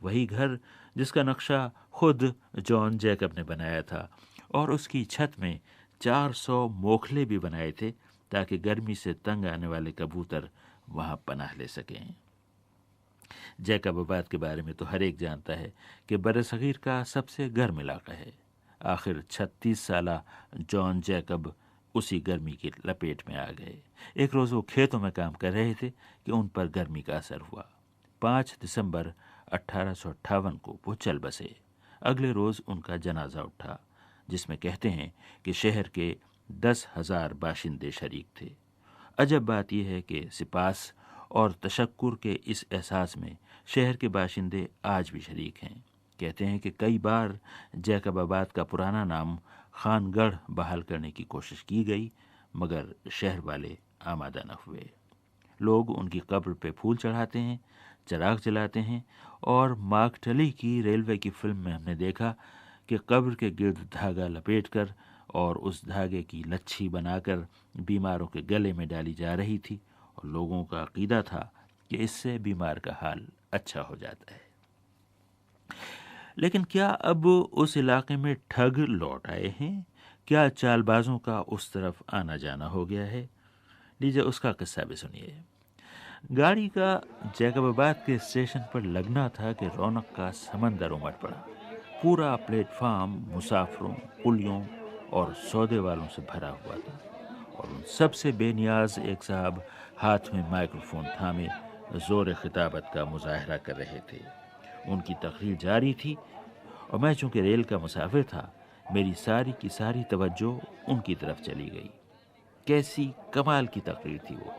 वही घर जिसका नक्शा खुद जॉन जैकब ने बनाया था और उसकी छत में 400 मोखले भी बनाए थे ताकि गर्मी से तंग आने वाले कबूतर वहाँ पनाह ले सकें। जैकब आबाद के बारे में तो हर एक जानता है कि बरसगीर का सबसे गर्म इलाका है। आखिर 36 साला जॉन जैकब उसी गर्मी की लपेट में आ गए। एक रोज़ वो खेतों में काम कर रहे थे कि उन पर गर्मी का असर हुआ। 5 दिसंबर 1858 को वो चल बसे। अगले रोज़ उनका जनाजा उठा, जिसमें कहते हैं कि शहर के 10,000 बाशिंदे शरीक थे। अजब बात यह है कि सिपास और तशक्कुर के इस एहसास में शहर के बाशिंदे आज भी शरीक हैं। कहते हैं कि कई बार जैकब आबाद का पुराना नाम खानगढ़ बहाल करने की कोशिश की गई, मगर शहर वाले आमादा न हुए। लोग उनकी कब्र पे फूल चढ़ाते हैं, चिराग जलाते हैं, और मार्कटली की रेलवे की फिल्म में हमने देखा कि कब्र के गिर्द धागा लपेटकर और उस धागे की लच्छी बनाकर बीमारों के गले में डाली जा रही थी, और लोगों का अकीदा था कि इससे बीमार का हाल अच्छा हो जाता है। लेकिन क्या अब उस इलाके में ठग लौट आए हैं? क्या चालबाजों का उस तरफ आना जाना हो गया है? लीजिए उसका किस्सा भी सुनिए। गाड़ी का जैकब आबाद के स्टेशन पर लगना था कि रौनक का समंदर उमड़ पड़ा। पूरा प्लेटफार्म मुसाफिरों, कुलियों और सौदे वालों से भरा हुआ था, और उन सबसे बेनियाज एक साहब हाथ में माइक्रोफोन थामे ज़ोर खिताबत का मुजाहरा कर रहे थे। उनकी तकरीर जारी थी और मैं चूँकि रेल का मुसाफिर था, मेरी सारी की सारी तवज्जो उनकी तरफ चली गई। कैसी कमाल की तकरीर थी वो।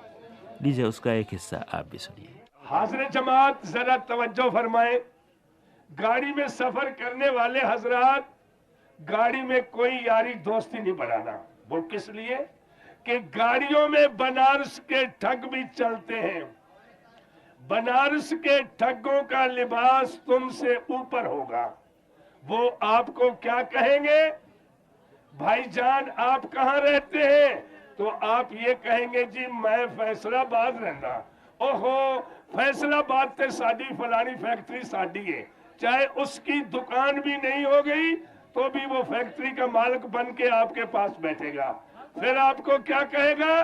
लीजिए उसका एक हिस्सा आप भी सुनिए। हाज़िर जमात जरा तवज्जो फरमाएं। गाड़ी में सफर करने वाले हजरात, गाड़ी में कोई यारी दोस्ती नहीं बनाना। वो किस लिए कि गाड़ियों में बनारस के ठग भी चलते हैं। बनारस के ठगों का लिबास तुमसे ऊपर होगा। वो आपको क्या कहेंगे, भाईजान आप कहाँ रहते हैं, तो आप ये कहेंगे जी मैं फैसलाबाद रहना। ओहो, फैसलाबाद से साडी फलानी फैक्ट्री साडी है, चाहे उसकी दुकान भी नहीं हो गई तो भी वो फैक्ट्री का मालिक बन के आपके पास बैठेगा। फिर आपको क्या कहेगा,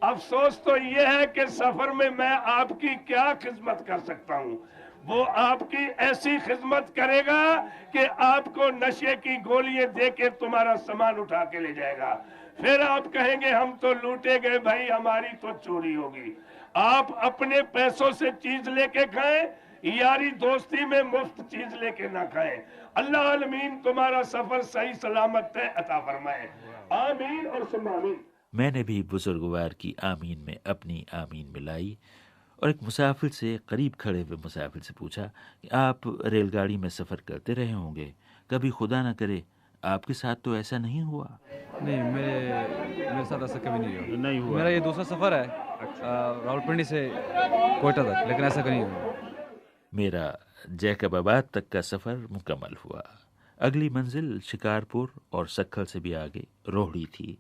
अफसोस तो ये है कि सफर में मैं आपकी क्या खिदमत कर सकता हूँ। वो आपकी ऐसी खिदमत करेगा कि आपको नशे की गोलियां दे के तुम्हारा सामान उठा के ले जाएगा। फिर आप कहेंगे हम तो लूटे गए भाई, हमारी तो चोरी होगी। आप अपने पैसों से चीज लेके खाएं, यारी दोस्ती में मुफ्त चीज लेके ना खाएं। अल्लाह आमीन तुम्हारा सफर सही सलामत है अता फरमाए। आमीन और सुम्मा आमीन। मैंने भी बुजुर्गवार की आमीन में अपनी आमीन मिलाई और एक मुसाफिर से, करीब खड़े हुए मुसाफिर से पूछा कि आप रेलगाड़ी में सफ़र करते रहे होंगे, कभी खुदा न करे आपके साथ तो ऐसा नहीं हुआ? नहीं, मेरे साथ ऐसा कभी नहीं हुआ। मेरा ये दूसरा सफ़र है, रावलपिंडी से कोयटा तक, लेकिन ऐसा कभी नहीं हुआ। मेरा जैकबाबाद तक का सफ़र मुकम्मल हुआ। अगली मंजिल शिकारपुर और सक्खल से भी आगे रोहड़ी थी।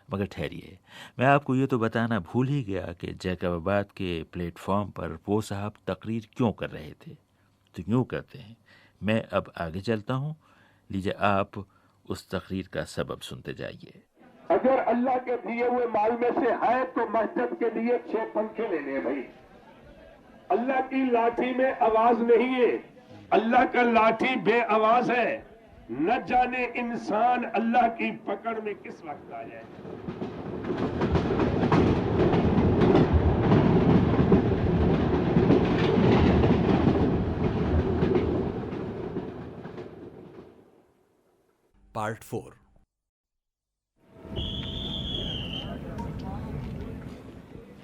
मगर ठहरिए, मैं आपको ये तो बताना भूल ही गया कि जैकबाबाद के प्लेटफॉर्म पर वो साहब तकरीर क्यों कर रहे थे। तो यूँ करते हैं, मैं अब आगे चलता हूँ, लीजिए आप उस तकरीर का सबब सुनते जाइए। अगर अल्लाह के दिए हुए माल में से है तो मस्जिद के लिए 6 पंखे लेने भाई। अल्लाह की लाठी में आवाज नहीं है, अल्लाह का लाठी बे आवाज है। न जाने इंसान अल्लाह की पकड़ में किस वक्त आ जाए। पार्ट 4।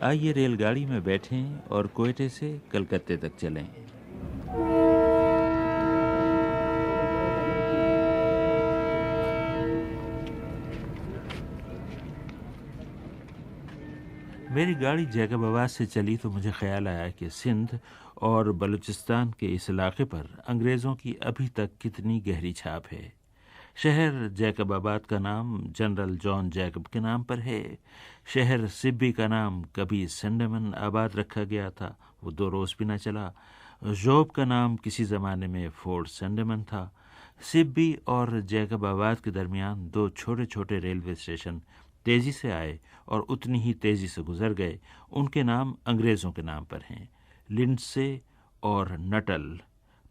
आइए रेलगाड़ी में बैठें और कोयटे से कलकत्ते तक चलें। मेरी गाड़ी जैकबाबाद से चली तो मुझे ख्याल आया कि सिंध और बलूचिस्तान के इस इलाके पर अंग्रेज़ों की अभी तक कितनी गहरी छाप है। शहर जैकबाबाद का नाम जनरल जॉन जैकब के नाम पर है। शहर सिब्बी का नाम कभी संडेमन आबाद रखा गया था, वो 2 रोज़ भी न चला। जोब का नाम किसी ज़माने में फोर्ट संडेमन था। सिब्बी और जैकबाबाद के दरमियान 2 छोटे छोटे रेलवे स्टेशन तेज़ी से आए और उतनी ही तेज़ी से गुजर गए। उनके नाम अंग्रेज़ों के नाम पर हैं, लिंडसे और नटल।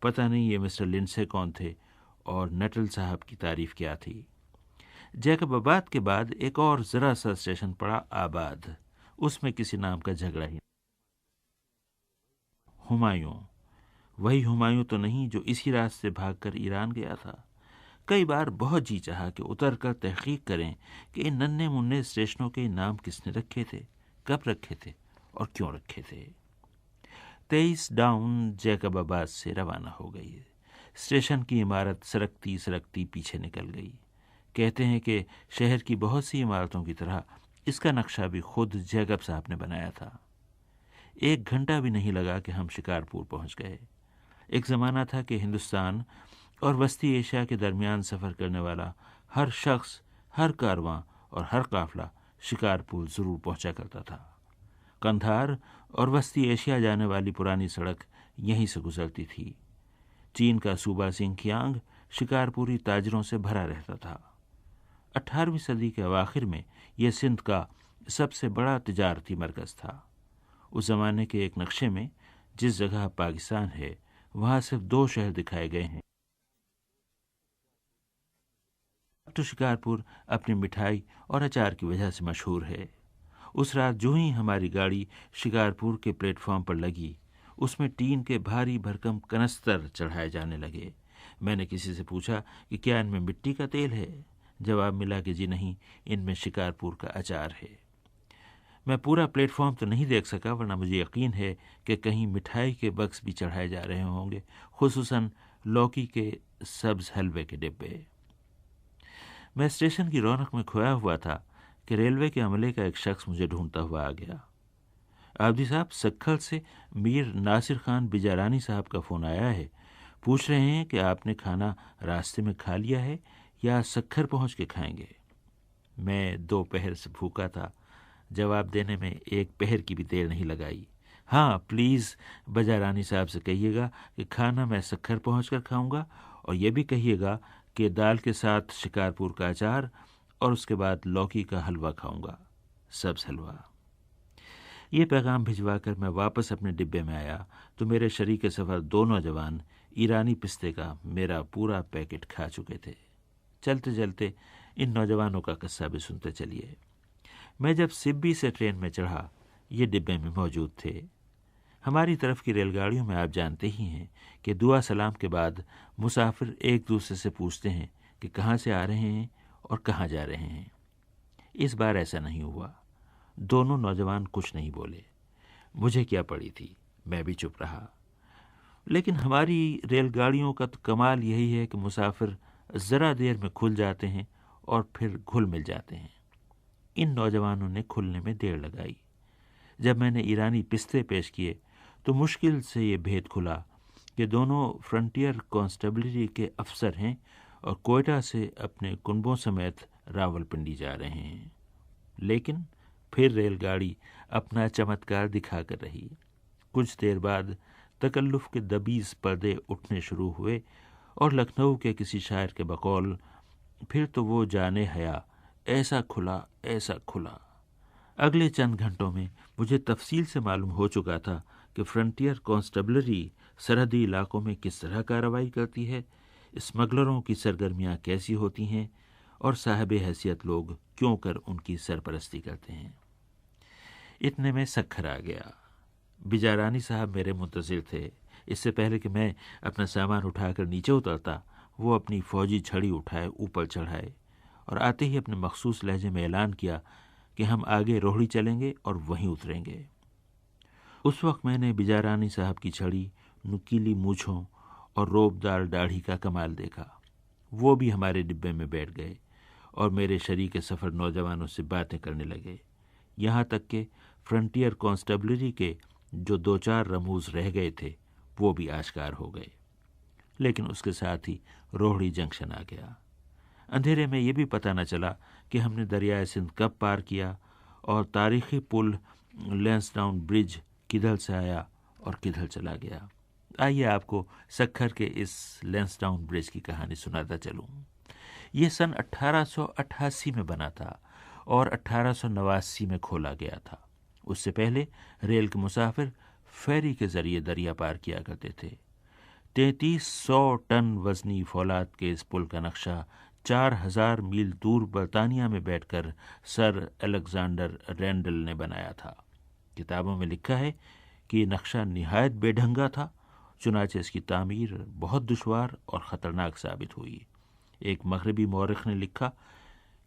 पता नहीं ये मिस्टर लिंडसे कौन थे और नटल साहब की तारीफ़ क्या थी। जैकबाबाद के बाद एक और ज़रा सा स्टेशन पड़ा आबाद, उसमें किसी नाम का झगड़ा ही। हुमायूं, वही हुमायूं तो नहीं जो इसी रास्ते भागकर ईरान गया था। कई बार बहुत जी चाहा कि उतर कर तहकीक करें कि इन नन्हे मुन्ने स्टेशनों के नाम किसने रखे थे, कब रखे थे और क्यों रखे थे। 23 डाउन जैकबाबाद से रवाना हो गई। स्टेशन की इमारत सरकती सरकती पीछे निकल गई। कहते हैं कि शहर की बहुत सी इमारतों की तरह इसका नक्शा भी खुद जैकब साहब ने बनाया था। 1 घंटा भी नहीं लगा कि हम शिकारपुर पहुंच गए। एक ज़माना था कि हिंदुस्तान और वस्ती एशिया के दरमियान सफ़र करने वाला हर शख्स, हर कारवां और हर काफ़िला शिकारपुर ज़रूर पहुंचा करता था। कंधार और वस्ती एशिया जाने वाली पुरानी सड़क यहीं से गुजरती थी। चीन का सूबा सिंकियांग शिकारपुरी ताजरों से भरा रहता था। 18वीं सदी के अवाखिर में यह सिंध का सबसे बड़ा तिजारती मरकज़ था। उस ज़माने के एक नक्शे में जिस जगह पाकिस्तान है वहाँ सिर्फ 2 शहर दिखाए गए हैं। तो शिकारपुर अपनी मिठाई और अचार की वजह से मशहूर है। उस रात जो ही हमारी गाड़ी शिकारपुर के प्लेटफॉर्म पर लगी, उसमें टीन के भारी भरकम कनस्तर चढ़ाए जाने लगे। मैंने किसी से पूछा कि क्या इनमें मिट्टी का तेल है। जवाब मिला कि जी नहीं, इनमें शिकारपुर का अचार है। मैं पूरा प्लेटफॉर्म तो नहीं देख सका, वरना मुझे यकीन है कि कहीं मिठाई के बक्स भी चढ़ाए जा रहे होंगे, खुसूसन लौकी के सब्ज हलवे के डिब्बे। मैं स्टेशन की रौनक में खोया हुआ था कि रेलवे के अमले का एक शख्स मुझे ढूंढता हुआ आ गया। आबदी साहब, सक्खर से मीर नासिर खान बिजारानी साहब का फ़ोन आया है। पूछ रहे हैं कि आपने खाना रास्ते में खा लिया है या सक्खर पहुंच के खाएंगे। मैं 2 पहर से भूखा था। जवाब देने में 1 पहर की भी देर नहीं लगाई। हाँ, प्लीज़ बिजारानी साहब से कहिएगा कि खाना मैं सक्खर पहुंचकर खाऊंगा, और ये भी कहिएगा कि दाल के साथ शिकारपुर का अचार और उसके बाद लौकी का हलवा खाऊंगा, सब्ज हलवा। ये पैगाम भिजवाकर मैं वापस अपने डिब्बे में आया तो मेरे शरीक सफ़र 2 नौजवान ईरानी पिस्ते का मेरा पूरा पैकेट खा चुके थे। चलते चलते इन नौजवानों का किस्सा भी सुनते चलिए। मैं जब सिब्बी से ट्रेन में चढ़ा, ये डिब्बे में मौजूद थे। हमारी तरफ की रेलगाड़ियों में आप जानते ही हैं कि दुआ सलाम के बाद मुसाफिर एक दूसरे से पूछते हैं कि कहाँ से आ रहे हैं और कहाँ जा रहे हैं। इस बार ऐसा नहीं हुआ। दोनों नौजवान कुछ नहीं बोले। मुझे क्या पड़ी थी, मैं भी चुप रहा। लेकिन हमारी रेलगाड़ियों का तो कमाल यही है कि मुसाफिर ज़रा देर में खुल जाते हैं और फिर घुल मिल जाते हैं। इन नौजवानों ने खुलने में देर लगाई। जब मैंने ईरानी पिस्ते पेश किए तो मुश्किल से ये भेद खुला कि दोनों फ्रंटियर कांस्टेबलरी के अफसर हैं और कोयटा से अपने कुनबों समेत रावलपिंडी जा रहे हैं। लेकिन फिर रेलगाड़ी अपना चमत्कार दिखा कर रही। कुछ देर बाद तकल्लुफ़ के दबीज़ पर्दे उठने शुरू हुए और लखनऊ के किसी शायर के बकौल फिर तो वो जाने हया ऐसा खुला, ऐसा खुला। अगले चंद घंटों में मुझे तफसील से मालूम हो चुका था कि फ्रंटियर कांस्टेबलरी सरहदी इलाकों में किस तरह कार्रवाई करती है, स्मगलरों की सरगर्मियाँ कैसी होती हैं और साहिब हैसियत लोग क्यों कर उनकी सरपरस्ती करते हैं। इतने में सक्खर आ गया। बिजारानी साहब मेरे मुंतज़िर थे। इससे पहले कि मैं अपना सामान उठाकर नीचे उतरता, वो अपनी फौजी छड़ी उठाए ऊपर चढ़ाए और आते ही अपने मखसूस लहजे में ऐलान किया कि हम आगे रोहड़ी चलेंगे और वहीं उतरेंगे। उस वक्त मैंने बिजारानी साहब की छड़ी, नुकीली मूँछों और रोबदार दाढ़ी का कमाल देखा। वो भी हमारे डिब्बे में बैठ गए और मेरे शरीक सफ़र नौजवानों से बातें करने लगे। यहाँ तक कि फ्रंटियर कांस्टेबलरी के जो 2-4 रमूज़ रह गए थे वो भी आश्कार हो गए। लेकिन उसके साथ ही रोहड़ी जंक्शन आ गया। अंधेरे में ये भी पता न चला कि हमने दरियाए सिंध कब पार किया और तारीख़ी पुल लैंसडाउन ब्रिज किधर से आया और किधर चला गया। आइए आपको सक्खर के इस लैंसडाउन ब्रिज की कहानी सुनाता चलूँ। ये सन 1888 में बना था और 1889 में खोला गया था। उससे पहले रेल के मुसाफिर फेरी के ज़रिए दरिया पार किया करते थे। 3300 टन वज़नी फौलाद के इस पुल का नक्शा 4000 मील दूर बर्तानिया में बैठकर सर अलेक्जेंडर रैंडल ने बनाया था। किताबों में लिखा है कि ये नक्शा निहायत बेढंगा था, चुनाचे इसकी तामीर बहुत दुश्वार और ख़तरनाक साबित हुई। एक मग़रिबी मौरख़ ने लिखा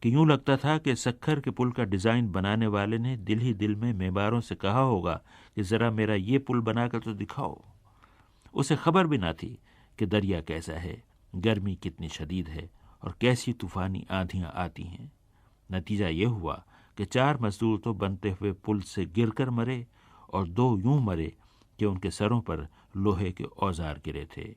कि यूँ लगता था कि सक्खर के पुल का डिज़ाइन बनाने वाले ने दिल ही दिल में मेबारों से कहा होगा कि ज़रा मेरा ये पुल बनाकर तो दिखाओ। उसे खबर भी ना थी कि दरिया कैसा है, गर्मी कितनी शदीद है और कैसी तूफ़ानी आंधियाँ आती हैं। नतीजा ये हुआ कि 4 मज़दूर तो बनते हुए पुल से गिरकर मरे और 2 यूँ मरे कि उनके सरों पर लोहे के औजार गिरे थे।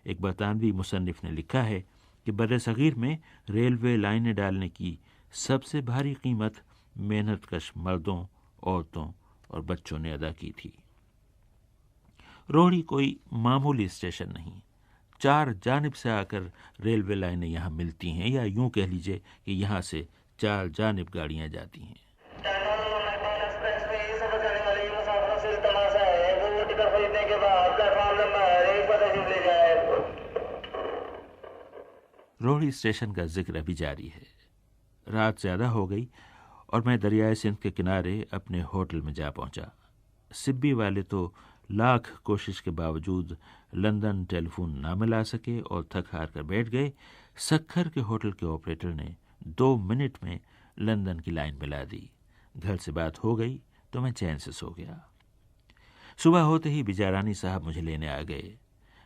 एक बरतानवी मुसन्निफ़ ने लिखा है कि बर्र-ए-सग़ीर में रेलवे लाइनें डालने की सबसे भारी कीमत मेहनतकश मर्दों, औरतों और बच्चों ने अदा की थी। रोहड़ी कोई मामूली स्टेशन नहीं। 4 जानिब से आकर रेलवे लाइनें यहाँ मिलती हैं, या यूँ कह लीजिए कि यहाँ से 4 जानिब गाड़ियाँ जाती हैं। रोहड़ी स्टेशन का जिक्र अभी जारी है। रात ज़्यादा हो गई और मैं दरियाए सिंध के किनारे अपने होटल में जा पहुंचा। सिब्बी वाले तो लाख कोशिश के बावजूद लंदन टेलीफोन ना मिला सके और थक हार कर बैठ गए। सक्खर के होटल के ऑपरेटर ने 2 मिनट में लंदन की लाइन मिला दी। घर से बात हो गई तो मैं चैन से सो गया। सुबह होते ही बिजारानी साहब मुझे लेने आ गए।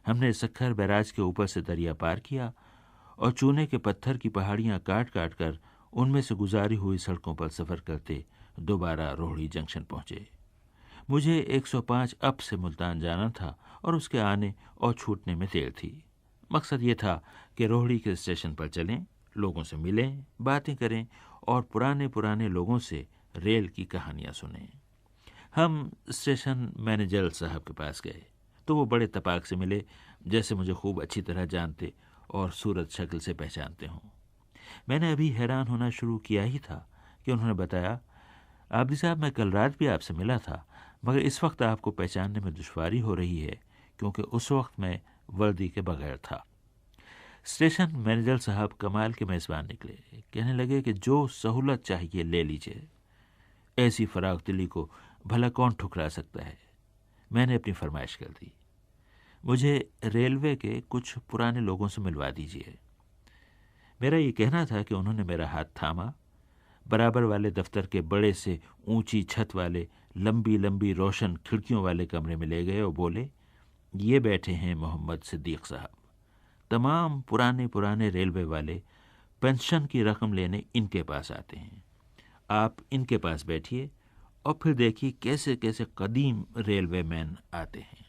हमने सखर बैराज के ऊपर से दरिया पार किया और चूने के पत्थर की पहाड़ियां काट काट कर उनमें से गुजारी हुई सड़कों पर सफ़र करते दोबारा रोहड़ी जंक्शन पहुंचे। मुझे 105 अप से मुल्तान जाना था और उसके आने और छूटने में देर थी। मकसद ये था कि रोहड़ी के स्टेशन पर चलें, लोगों से मिलें, बातें करें और पुराने पुराने लोगों से रेल की कहानियां सुनें। हम स्टेशन मैनेजर साहब के पास गए तो वो बड़े तपाक से मिले, जैसे मुझे खूब अच्छी तरह जानते और सूरत शक्ल से पहचानते हों। मैंने अभी हैरान होना शुरू किया ही था कि उन्होंने बताया, आबिद साहब मैं कल रात भी आपसे मिला था, मगर इस वक्त आपको पहचानने में दुश्वारी हो रही है क्योंकि उस वक्त मैं वर्दी के बगैर था। स्टेशन मैनेजर साहब कमाल के मेज़बान निकले। कहने लगे कि जो सहूलत चाहिए ले लीजिए, ऐसी फराग दिली को भला कौन ठुकरा सकता है। मैंने अपनी फरमाइश कर दी, मुझे रेलवे के कुछ पुराने लोगों से मिलवा दीजिए। मेरा ये कहना था कि उन्होंने मेरा हाथ थामा, बराबर वाले दफ्तर के बड़े से ऊंची छत वाले लंबी लंबी रोशन खिड़कियों वाले कमरे में ले गए और बोले, ये बैठे हैं मोहम्मद सिद्दीक साहब। तमाम पुराने पुराने रेलवे वाले पेंशन की रकम लेने इनके पास आते हैं। आप इनके पास बैठिए और फिर देखिए कैसे कैसे कदीम रेलवे मैन आते हैं।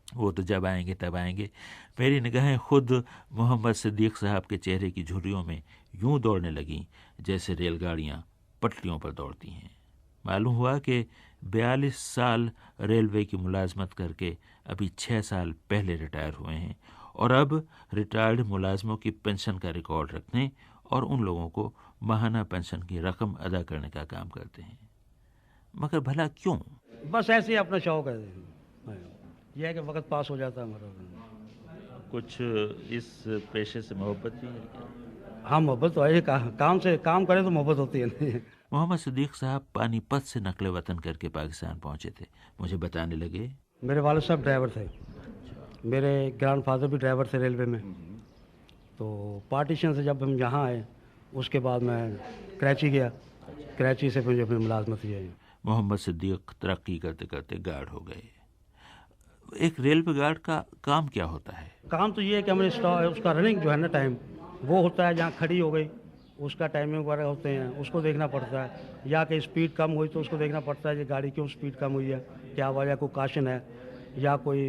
वो तो जब आएंगे तब आएंगे। मेरी निगाहें खुद मोहम्मद सिद्दीक साहब के चेहरे की झुर्रियों में यूं दौड़ने लगीं जैसे रेलगाड़ियां पटरियों पर दौड़ती हैं। मालूम हुआ कि 42 साल रेलवे की मुलाजमत करके अभी 6 साल पहले रिटायर हुए हैं और अब रिटायर्ड मुलाजमों की पेंशन का रिकॉर्ड रखने और उन लोगों को माहाना पेंशन की रकम अदा करने का काम करते हैं। मगर भला क्यों? बस ऐसे ही अपना शौक है, यह है कि वक्त पास हो जाता है हमारा। कुछ इस पेशे से मोहब्बत भी है? हाँ, मोहब्बत तो है। काम से काम करें तो मोहब्बत होती है। मोहम्मद सिद्दीक साहब पानीपत से नकले वतन करके पाकिस्तान पहुंचे थे। मुझे बताने लगे, मेरे वालिद साहब ड्राइवर थे, मेरे ग्रैंड फादर भी ड्राइवर थे रेलवे में। तो पार्टीशन से जब हम यहाँ आए उसके बाद मैं कराची गया, कराची से मुझे अपनी मुलाजमत हुई। मोहम्मद सिद्दीक तरक्की करते करते गार्ड हो गए। एक रेलवे गार्ड का काम क्या होता है? काम तो ये है कि हमें उसका रनिंग जो है ना टाइम, वो होता है। जहाँ खड़ी हो गई उसका टाइमिंग वगैरह होते हैं, उसको देखना पड़ता है। या कि स्पीड कम हुई तो उसको देखना पड़ता है कि गाड़ी क्यों स्पीड कम हुई है, क्या वजह, कोई काशन है या कोई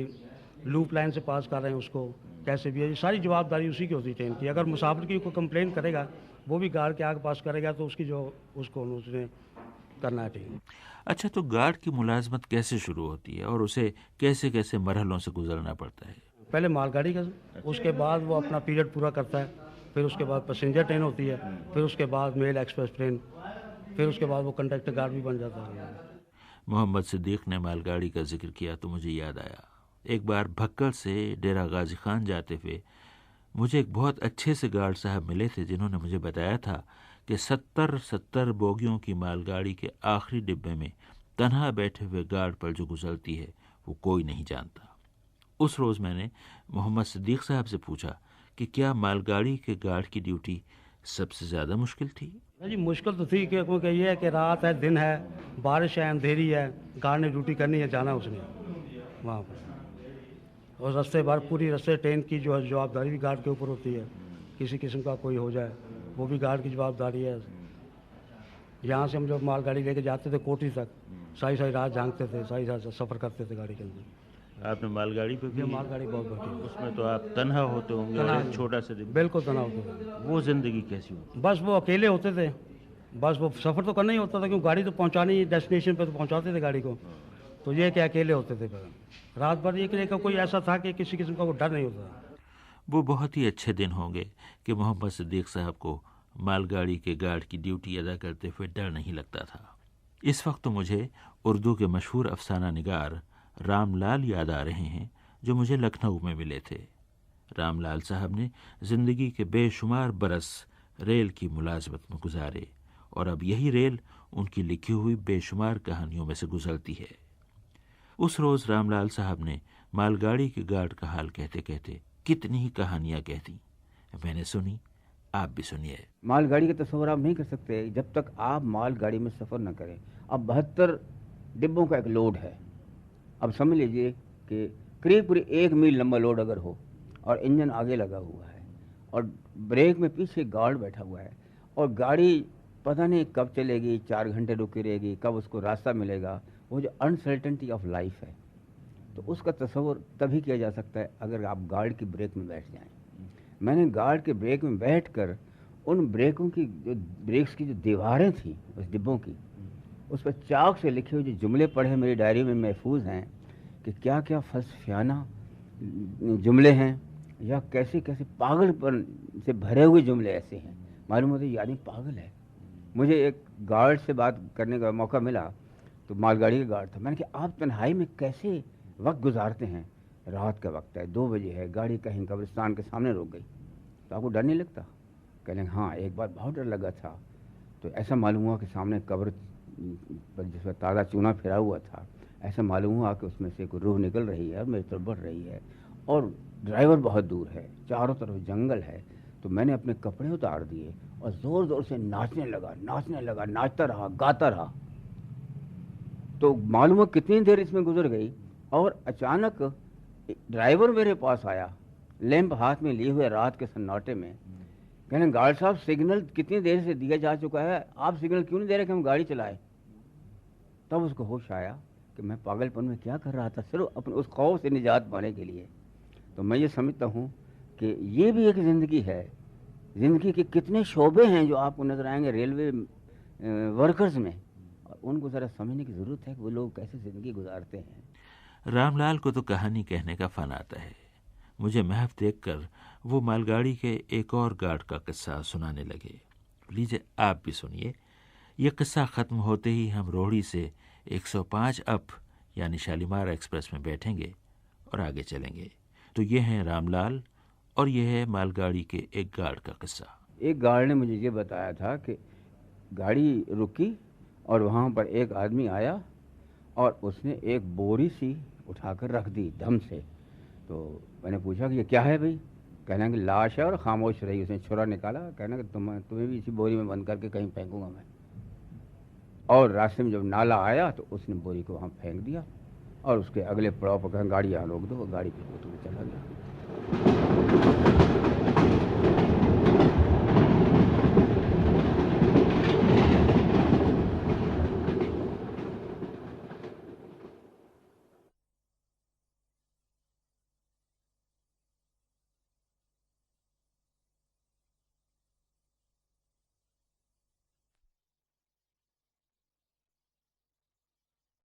लूप लाइन से पास कर रहे हैं, उसको कैसे भी है। ये सारी जवाबदारी उसी की होती है ट्रेन की। अगर मुसाफिर की कोई कंप्लेन करेगा वो भी गार्ड के आगे पास करेगा तो उसकी जो उसको उसने करना चाहिए। अच्छा, तो गार्ड की मुलाजमत कैसे शुरू होती है और उसे कैसे कैसे मरहलों से गुजरना पड़ता है? पहले मालगाड़ी का, उसके बाद वो अपना पीरियड पूरा करता है, फिर उसके बाद पैसेंजर ट्रेन होती है, फिर उसके बाद मेल एक्सप्रेस ट्रेन, फिर उसके बाद वो कंडक्टर गार्ड भी बन जाता है। मोहम्मद सिद्दीक ने मालगाड़ी का जिक्र किया तो मुझे याद आया, एक बार भक्कल से डेरा गाजी खान जाते हुए मुझे एक बहुत अच्छे से गार्ड साहब मिले थे जिन्होंने मुझे बताया था कि 70 बोगियों की मालगाड़ी के आखिरी डिब्बे में तन्हा बैठे हुए गार्ड पर जो गुजरती है वो कोई नहीं जानता। उस रोज़ मैंने मोहम्मद सिद्दीक साहब से पूछा कि क्या मालगाड़ी के गार्ड की ड्यूटी सबसे ज़्यादा मुश्किल थी? जी मुश्किल तो थी, क्योंकि ये है कि रात है, दिन है, बारिश है, अंधेरी है, गार्ड ने ड्यूटी करनी है, जाना उसने वहाँ पर। और रास्ते भर पूरी रास्ते ट्रेन की जो है जवाबदारी भी गार्ड के ऊपर होती है। किसी किस्म का कोई हो जाए वो भी गार्ड की जवाबदारी है। यहाँ से हम जब मालगाड़ी लेके जाते थे कोठी तक, सारी सारी रात झांकते थे, सारी रात सफ़र करते थे गाड़ी के अंदर। आपने मालगाड़ी पे भी? मालगाड़ी बहुत बढ़ती, उसमें तो आप तन्हा होते होंगे और एक छोटा सा डिब्बा। बिल्कुल तन्हा होते थे। वो ज़िंदगी कैसी होती? बस वो अकेले होते थे, बस वो सफ़र तो करना ही होता था क्योंकि गाड़ी तो पहुँचानी, डेस्टिनेशन पे तो पहुँचाते थे गाड़ी को। तो ये कि अकेले होते थे, रात भर एक लेकर कोई ऐसा था कि किसी किस्म का वो डर नहीं होता। वो बहुत ही अच्छे दिन होंगे कि मोहम्मद सिद्दीक साहब को मालगाड़ी के गार्ड की ड्यूटी अदा करते हुए डर नहीं लगता था। इस वक्त तो मुझे उर्दू के मशहूर अफसाना निगार रामलाल याद आ रहे हैं जो मुझे लखनऊ में मिले थे। रामलाल साहब ने ज़िंदगी के बेशुमार बरस रेल की मुलाजमत में गुजारे और अब यही रेल उनकी लिखी हुई बेशुमार कहानियों में से गुजरती है। उस रोज़ रामलाल साहब ने मालगाड़ी के गार्ड का हाल कहते कहते कितनी ही कहानियाँ कह दी। मैंने सुनी, आप भी सुनिए। मालगाड़ी का तस्वर आप नहीं कर सकते जब तक आप मालगाड़ी में सफ़र न करें। अब 72 डिब्बों का एक लोड है। अब समझ लीजिए कि करीब करीब 1 मील लंबा लोड अगर हो और इंजन आगे लगा हुआ है और ब्रेक में पीछे गार्ड बैठा हुआ है और गाड़ी पता नहीं कब चलेगी, 4 घंटे रुकी रहेगी, कब उसको रास्ता मिलेगा, वो जो अनसर्टेनिटी ऑफ लाइफ है, तो उसका तस्वर तभी किया जा सकता है अगर आप गार्ड की ब्रेक में बैठ जाएं। मैंने गार्ड के ब्रेक में बैठकर उन ब्रेकों की जो ब्रेक्स की जो दीवारें थी उस डिब्बों की, उस पर चाक से लिखे हुए जो जुमले पढ़े मेरी डायरी में महफूज हैं कि क्या क्या फलसफियाना जुमले हैं या कैसे कैसे पागलपन से भरे हुए जुमले ऐसे हैं। मालूम होता है ये आदमी पागल है। मुझे एक गार्ड से बात करने का मौका मिला, तो मालगाड़ी का गार्ड था। मैंने कहा आप तन्हाई में कैसे वक्त गुजारते हैं? रात का वक्त है, 2 बजे है, गाड़ी कहीं कब्रिस्तान के सामने रुक गई, तो आपको डर नहीं लगता? कह लेंगे हाँ एक बार बहुत डर लगा था। तो ऐसा मालूम हुआ कि सामने कब्र पर जिस पर ताज़ा चूना फिरा हुआ था, ऐसा मालूम हुआ कि उसमें से कोई रूह निकल रही है और मेरी तरफ बढ़ रही है और ड्राइवर बहुत दूर है, चारों तरफ जंगल है। तो मैंने अपने कपड़े उतार दिए और ज़ोर ज़ोर से नाचने लगा, नाचता रहा, गाता रहा। तो मालूम हुआ कितनी देर इसमें गुजर गई और अचानक ड्राइवर मेरे पास आया, लैंप हाथ में लिए हुए रात के सन्नाटे में। कहने गार्ड साहब सिग्नल कितनी देर से दिया जा चुका है, आप सिग्नल क्यों नहीं दे रहे कि हम गाड़ी चलाएं? तब उसको होश आया कि मैं पागलपन में क्या कर रहा था, सिर्फ अपने उस खौफ से निजात पाने के लिए। तो मैं ये समझता हूँ कि ये भी एक ज़िंदगी है। ज़िंदगी के कितने शोबे हैं जो आपको नज़र आएंगे रेलवे वर्कर्स में, और उनको ज़रा समझने की ज़रूरत है कि वो लोग कैसे ज़िंदगी गुजारते हैं। रामलाल को तो कहानी कहने का फन आता है। मुझे महफ देखकर वो मालगाड़ी के एक और गार्ड का किस्सा सुनाने लगे। लीजिए आप भी सुनिए। ये किस्सा ख़त्म होते ही हम रोहड़ी से 105 अप यानी शालीमार एक्सप्रेस में बैठेंगे और आगे चलेंगे। तो ये हैं रामलाल और ये है मालगाड़ी के एक गार्ड का किस्सा। एक गार्ड ने मुझे ये बताया था कि गाड़ी रुकी और वहाँ पर एक आदमी आया और उसने एक बोरी सी उठाकर रख दी दम से। तो मैंने पूछा कि ये क्या है भाई? कहना कि लाश है और खामोश रही। उसने छुरा निकाला, कहना कि तुम्हें भी इसी बोरी में बंद करके कहीं फेंकूंगा मैं। और रास्ते में जब नाला आया तो उसने बोरी को वहाँ फेंक दिया और उसके अगले पड़ाव पर कहा गाड़ी यहाँ रोक दो, गाड़ी पे चला गया।